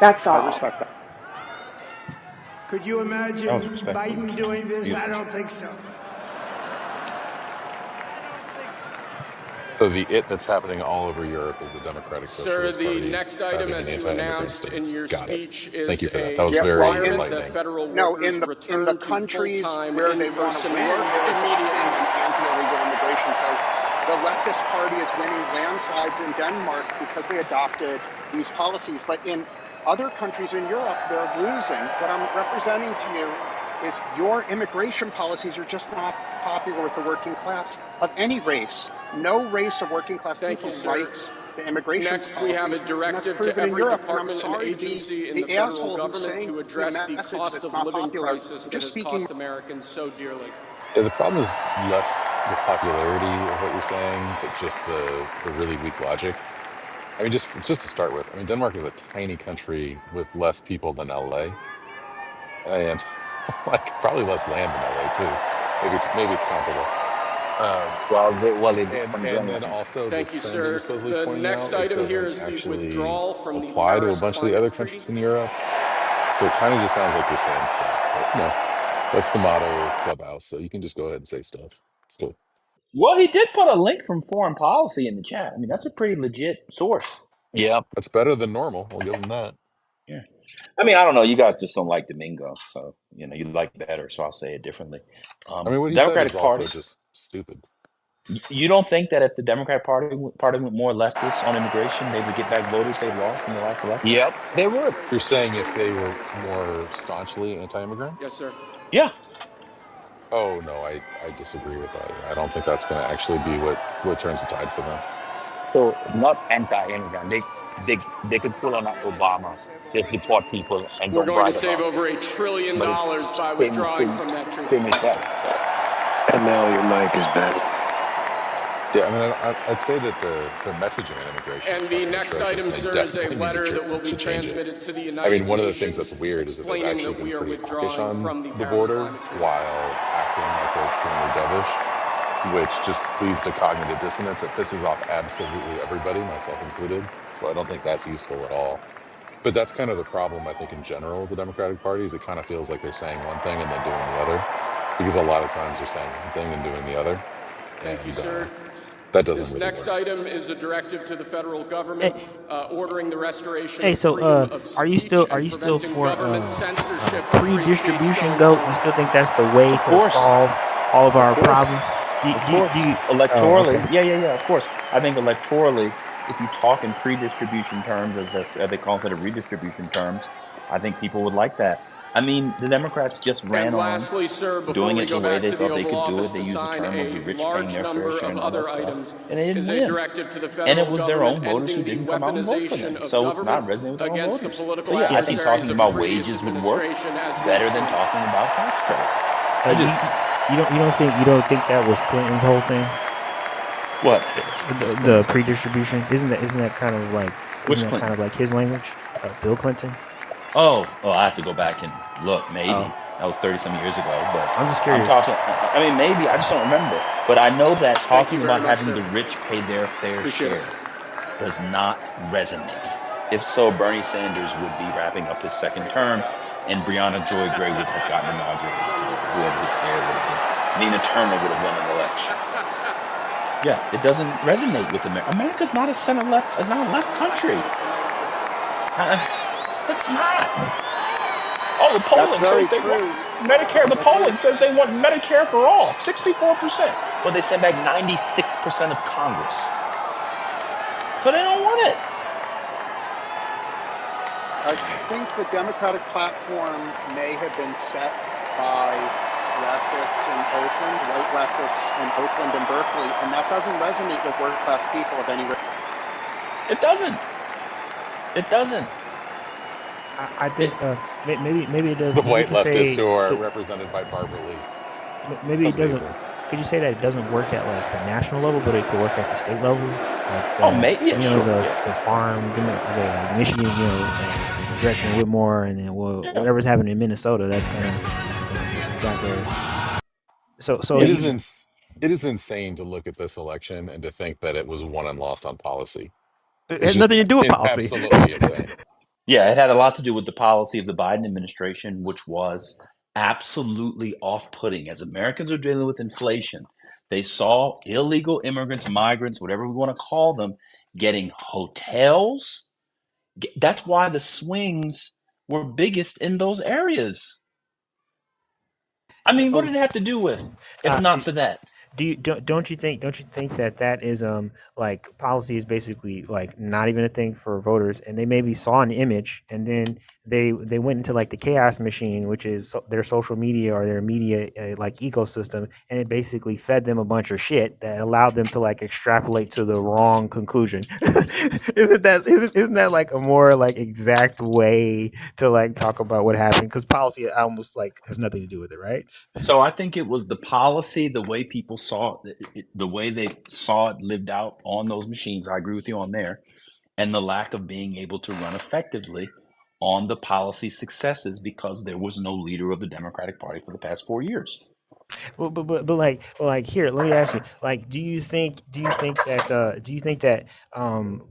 That's I all. respect that. Could you That was imagine respectful. Biden doing this? I Beautiful. don't think so. So the it that's happening all over Europe is the Democratic Sir, Socialist the Party next item, having an as you anti-immigrant announced in stance. your Got it. speech, Thank is you for that. That a was Yeah, very well, requirement that enlightening. federal no, workers in the return to countries full-time where they want to in-person win, work they're adopting immediately. an anti-illegal immigration. So the leftist party is winning landslides in Denmark because they adopted these policies. But in other countries in Europe, they're losing. What I'm representing to you is your immigration policies are just not popular with the working class of any race. No race of working class Thank you, people sir. likes the immigration Next, we have a policies, and that's directive to proven in every Europe. And I'm department and sorry to be agency in the the federal asshole who's government saying to a address the message cost that's of not living popular. crisis I'm that just has speaking. cost Americans so dearly. Yeah, the problem is less the popularity of what you're saying, but just the really weak logic. I mean, just to start with, I mean, Denmark is a tiny country with less people than LA, and like probably less land than LA too. Maybe it's comparable. Um, and then also the Thank you, trend that you're sir. supposedly The pointing next out, it item here doesn't is the actually withdrawal from the apply to a Paris bunch of the other Climate countries Treaty. in Europe. So it kind of just sounds like you're saying stuff, but that's the motto of Clubhouse. So you can just go ahead and say stuff. It's cool. Well, he did put a link from Foreign Policy in the chat. I mean, that's a pretty legit source. Yep. That's better than normal. We'll give them that. Yeah. I mean, I don't know. You guys just don't like Domingo, so you like better. So I'll say it differently. I mean, what he said is Democratic also Party. just stupid. You don't think that if the Democratic Party went more leftist on immigration, they would get back voters they lost in the last election? Yep. They would. You're saying if they were more staunchly anti-immigrant? Yes, sir. Yeah. Oh no, I disagree with that. I don't think that's going to actually be what turns the tide for them. So not anti-immigrant. They could pull on Obama, just deport people and We're don't going to brag save about it. over $1 trillion But it's by same withdrawing same from that treaty. same effect. And now your mic is back. Yeah, I mean, I'd say that their messaging on immigration is And the fucking next atrocious, item, and they sir, is a definitely need to letter that will be should change it. transmitted to the I mean, United one of the things Nations that's weird is that they've explaining actually that been we are pretty hawkish withdrawing on from the the Paris border Climate Treaty. while acting like they're extremely dovish, which just leads to cognitive dissonance that pisses off absolutely everybody, myself included. So I don't think that's useful at all. But that's kind of the problem, I think, in general, with the Democratic Party, is it kind of feels like they're saying one thing and then doing the other. Because a lot of times they're saying one thing and doing the other. Thank you, And sir. that doesn't This really next work. item is a directive to the federal government Hey, ordering the restoration hey, of so freedom of are you still speech and preventing for government censorship of free speech pre-distribution going goat? You forward. still think that's the way Of to course. solve all of Of our course. problems? Of course. Do you, oh, Electorally. okay. Yeah, of course. I think electorally, if you talk in pre-distribution terms, as they call it, redistribution terms, I think people would like that. I mean, the Democrats just And ran on lastly, sir, before doing we it the go way back they to the thought they Oval could do Office it. They to used the sign term of the a rich paying large their fair number share of and all other that stuff, items, and they didn't is a win. directive to the And it federal was their government own voters who ending the didn't come out and vote for weaponization them. of So it's government not resonating with their own against the voters. So political yeah, I think adversaries talking of the about previous wages would work administration, as we better have than seen. talking about tax credits. I do. You don't think that was Clinton's whole thing? What? What's The Clinton's whole thing? pre-distribution isn't that kind of like Which Clinton? his language? Bill Clinton. Oh, I have to go back and look. Maybe Oh, that was 30 some years ago, but I'm just I'm curious. talking. I mean, maybe I just don't remember. But I know that Thank you talking very about much, having sir. the rich pay their fair Appreciate it. share does not resonate. If so, Bernie Sanders would be wrapping up his second term, and Breonna Joy Gray would have gotten inaugurated today. Whoever his heir would have been, Nina Turner would have won an election. Yeah, it doesn't resonate with America. America's not a center left. It's not a left country. It's not. Oh, the That's polling very says they want true. Medicare. The That's polling says they want Medicare for all, 64%. But they sent back 96% of Congress. So they don't want it. I think the Democratic platform may have been set by leftists in Oakland, white leftists in Oakland and Berkeley, and that doesn't resonate with working-class people of any race. It doesn't. It doesn't. I think maybe it does. The Maybe you white can say leftists who are represented by Barbara Lee. maybe it doesn't. Amazing. Could you say that it doesn't work at like the national level, but it could work at the state level? Like Oh, maybe. Yeah, sure. the farm, like Michigan, Gretchen Whitmore, and then whatever's happening in Minnesota. That's kind of got there. So It you, is insane to look at this election and to think that it was won and lost on policy. it It's has just nothing to do with policy. absolutely insane. Yeah, it had a lot to do with the policy of the Biden administration, which was absolutely off-putting. As Americans are dealing with inflation, they saw illegal immigrants, migrants, whatever we want to call them, getting hotels. That's why the swings were biggest in those areas. I mean, what did it have to do with, if not for that? don't you think that that is like policy is basically like not even a thing for voters, and they maybe saw an image and then they went into like the chaos machine, which is their social media or their media like ecosystem, and it basically fed them a bunch of shit that allowed them to like extrapolate to the wrong conclusion. Isn't that like a more like exact way to like talk about what happened? Because policy almost like has nothing to do with it, right? So I think it was the policy, the way people saw it, the way they saw it lived out on those machines. I agree with you on there, and the lack of being able to run effectively on the policy successes because there was no leader of the Democratic Party for the past 4 years. Well, like here, let me ask you, like, do you think that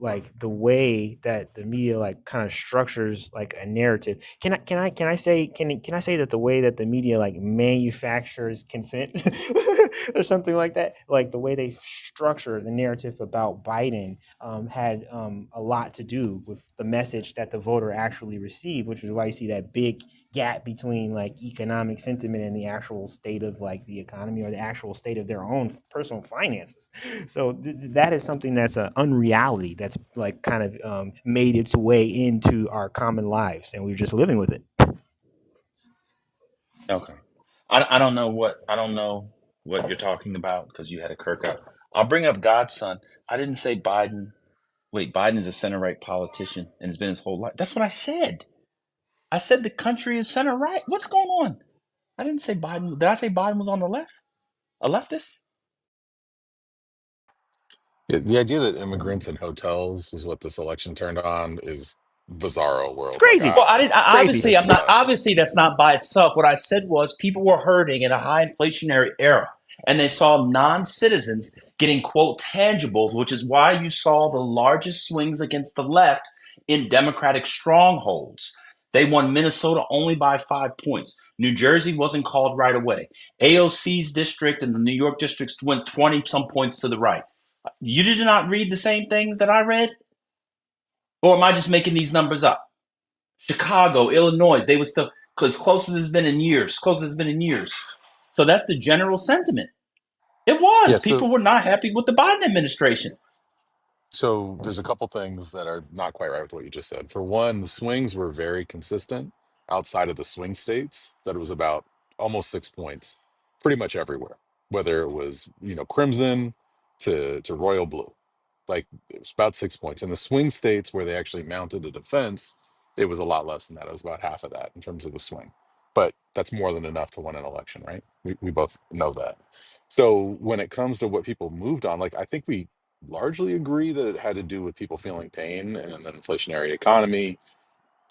like the way that the media like kind of structures like a narrative, can I say that the way that the media like manufactures consent or something like that, like the way they structure the narrative about Biden had a lot to do with the message that the voter actually received, which is why you see that big gap between like economic sentiment and the actual state of like the economy or the actual state of their own personal finances. So that is something that's an unreality that's like kind of made its way into our common lives, and we're just living with it. Okay, I don't know what you're talking about because you had a Kirk up. I'll bring up Godson. I didn't say Biden. Wait, Biden is a center right politician and has been his whole life. That's what I said. I said the country is center right. What's going on? I didn't say Biden. Did I say Biden was on the left? A leftist? Yeah, the idea that immigrants and hotels was what this election turned on is bizarro It's world. Like, crazy. Well, I didn't. It's crazy. Obviously, it's I'm not. nuts. Obviously, that's not by itself. What I said was people were hurting in a high inflationary era, and they saw non-citizens getting quote tangibles, which is why you saw the largest swings against the left in Democratic strongholds. They won Minnesota only by 5 points. New Jersey wasn't called right away. AOC's district and the New York districts went 20 some points to the right. You did not read the same things that I read, or am I just making these numbers up? Chicago, Illinois, they were still as close as it's been in years, close as it's been in years. So that's the general sentiment. It Yeah, was. so People were not happy with the Biden administration. So there's a couple things that are not quite right with what you just said. For one, the swings were very consistent outside of the swing states, that it was about almost 6 points pretty much everywhere, whether it was, crimson to royal blue. Like it was about 6 points. In the swing states where they actually mounted a defense, it was a lot less than that. It was about half of that in terms of the swing. But that's more than enough to win an election, right? We both know that. So when it comes to what people moved on, like I think we largely agree that it had to do with people feeling pain and an inflationary economy.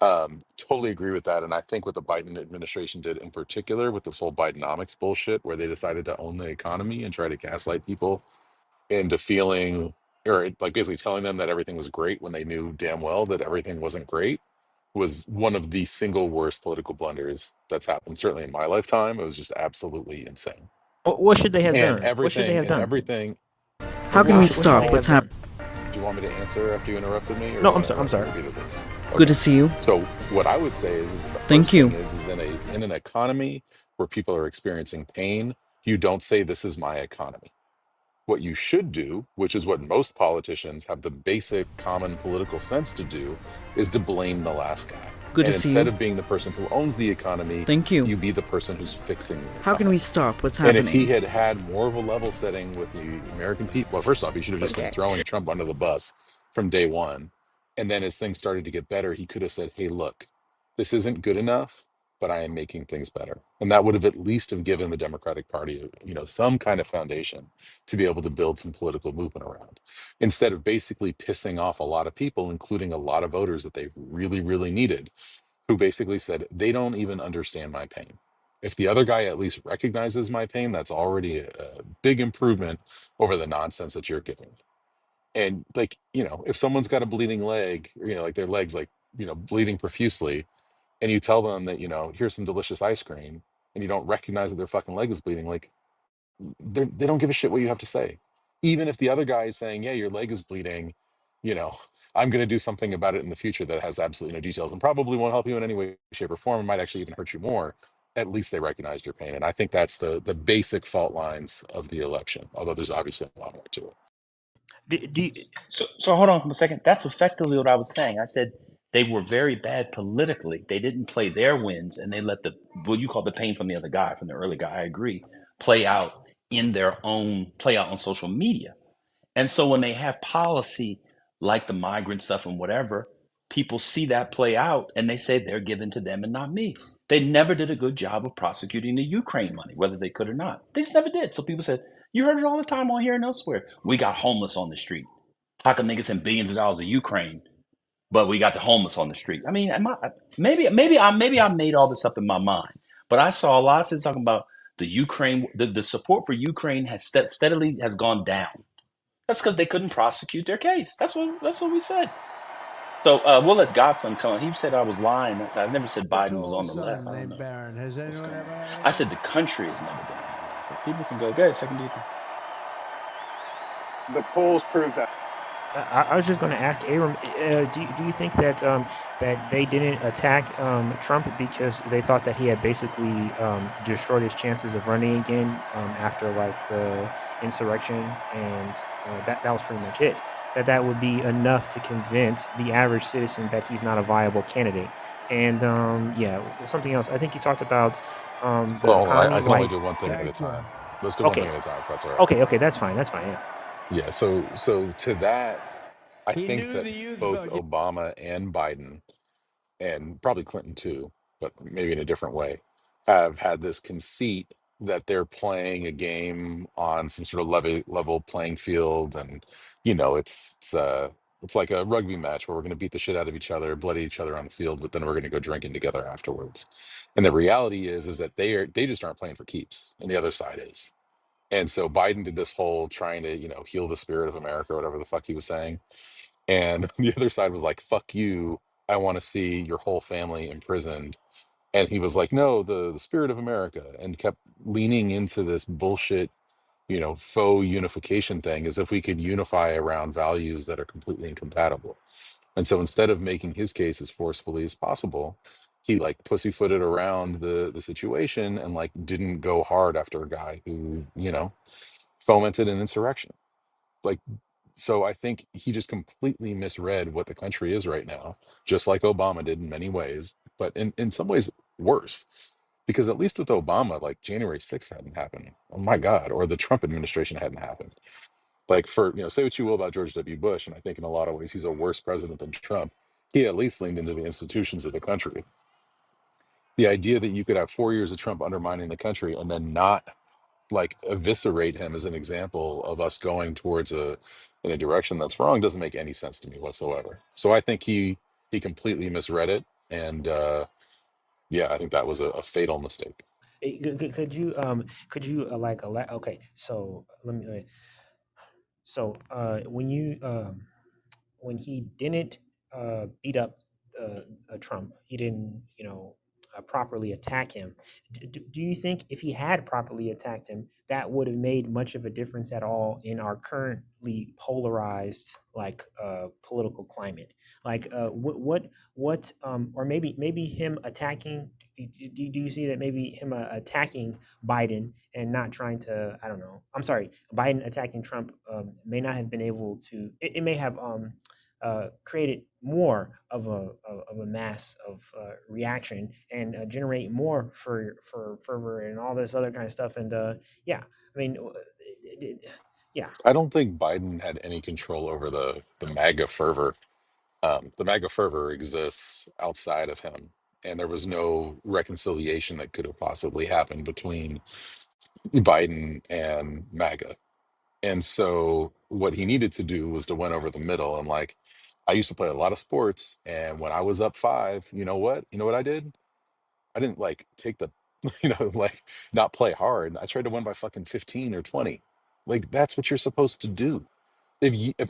Totally agree with that. And I think what the Biden administration did in particular with this whole Bidenomics bullshit, where they decided to own the economy and try to gaslight people into feeling, or like basically telling them that everything was great when they knew damn well that everything wasn't great, was one of the single worst political blunders that's happened, certainly in my lifetime. It was just absolutely insane. What should they have And done? What should they everything, have and done? everything. How can we What should stop they what's have happening? done? Do you want me to answer after you interrupted me, or No, do you want to I'm interrupt me sorry. repeatedly? Good to Okay. see you. So what I would say is that the Thank first thing you. is in an economy where people are experiencing pain, you don't say this is my economy. What you should do, which is what most politicians have the basic common political sense to do, is to blame the last guy. Good to And see instead you. of being the person who owns the economy, Thank you. you be the person who's fixing the How can we economy. stop what's And if he happening? had had more of a level setting with the American people, well, first off, he should have just been Okay. throwing Trump under the bus from day one. And then as things started to get better, he could have said, hey, look, this isn't good enough, but I am making things better. And that would have at least have given the Democratic Party, some kind of foundation to be able to build some political movement around. Instead of basically pissing off a lot of people, including a lot of voters that they really, really needed, who basically said, they don't even understand my pain. If the other guy at least recognizes my pain, that's already a big improvement over the nonsense that you're giving. And like, if someone's got a bleeding leg, or, like their legs, like, bleeding profusely, and you tell them that, here's some delicious ice cream, and you don't recognize that their fucking leg is bleeding, like they don't give a shit what you have to say. Even if the other guy is saying, yeah, your leg is bleeding, you know, I'm going to do something about it in the future that has absolutely no details and probably won't help you in any way, shape, or form. It might actually even hurt you more. at least they recognized your pain. And I think that's the basic fault lines of the election, although there's obviously a lot more to it. Do you, So hold on for a second. That's effectively what I was saying. I said they were very bad politically. They didn't play their wins, and they let the what you call the pain from the other guy, from the early guy. I agree. Play out play out on social media. And so when they have policy like the migrant stuff and whatever, people see that play out and they say they're given to them and not me. They never did a good job of prosecuting the Ukraine money, whether they could or not. They just never did. So people said, you heard it all the time on here and elsewhere. We got homeless on the street. How come niggas send billions of dollars to Ukraine, but we got the homeless on the street? I mean, maybe I made all this up in my mind, but I saw a lot of things talking about the Ukraine. The support for Ukraine has steadily has gone down. That's because they couldn't prosecute their case. That's what we said. So we'll let Godson come on. He said I was lying. I never said A Biden was tall on the left. son I don't named know Barron. Has what's anyone going ever on. heard of I him? said the country has never been on the left. But people can go. Go ahead, second deacon. The polls prove that. I was just going to ask Abram, do you think that that they didn't attack Trump because they thought that he had basically destroyed his chances of running again after like the insurrection, and that was pretty much it? That would be enough to convince the average citizen that he's not a viable candidate. And yeah, something else. I think you talked about the Well, hold on. economy. I can only Like, do one thing at a Thank you. time. Let's do one thing okay, at a time, if that's all right. okay, that's fine. That's fine. Yeah. Yeah. So to that, I He think knew that the youth both vote. Obama and Biden, and probably Clinton too, but maybe in a different way, have had this conceit that they're playing a game on some sort of level playing field, and it's like a rugby match where we're going to beat the shit out of each other, bloody each other on the field, but then we're going to go drinking together afterwards. And the reality is that they just aren't playing for keeps, and the other side is. And so Biden did this whole trying to heal the spirit of America, or whatever the fuck he was saying, and the other side was like, fuck you, I want to see your whole family imprisoned. And he was like, no, the spirit of America, and kept leaning into this bullshit, faux unification thing, as if we could unify around values that are completely incompatible. And so instead of making his case as forcefully as possible, he like pussyfooted around the situation, and like didn't go hard after a guy who fomented an insurrection. Like, so I think he just completely misread what the country is right now, just like Obama did in many ways, but in some ways worse. Because at least with Obama, like January 6th hadn't happened. Oh my God. Or the Trump administration hadn't happened. Like, for, say what you will about George W. Bush, and I think in a lot of ways he's a worse president than Trump. He at least leaned into the institutions of the country. The idea that you could have 4 years of Trump undermining the country and then not like eviscerate him as an example of us going towards in a direction that's wrong doesn't make any sense to me whatsoever. So I think he completely misread it, and yeah, I think that was a fatal mistake. Could you like okay, so let me so when he didn't beat up Trump, he didn't, properly attack him. Do you think if he had properly attacked him, that would have made much of a difference at all in our currently polarized like political climate? Like, or maybe him attacking. Do you see that maybe him attacking Biden and not trying to, I don't know. I'm sorry, Biden attacking Trump may not have been able to. It may have created more of a mass of reaction and generate more for fervor and all this other kind of stuff. And yeah, I mean, yeah. I don't think Biden had any control over the MAGA fervor. The MAGA fervor exists outside of him, and there was no reconciliation that could have possibly happened between Biden and MAGA. And so what he needed to do was to win over the middle. And like, I used to play a lot of sports, and when I was up five, you know what I did? I didn't like take the, like, not play hard. I tried to win by fucking 15 or 20. Like, that's what you're supposed to do. If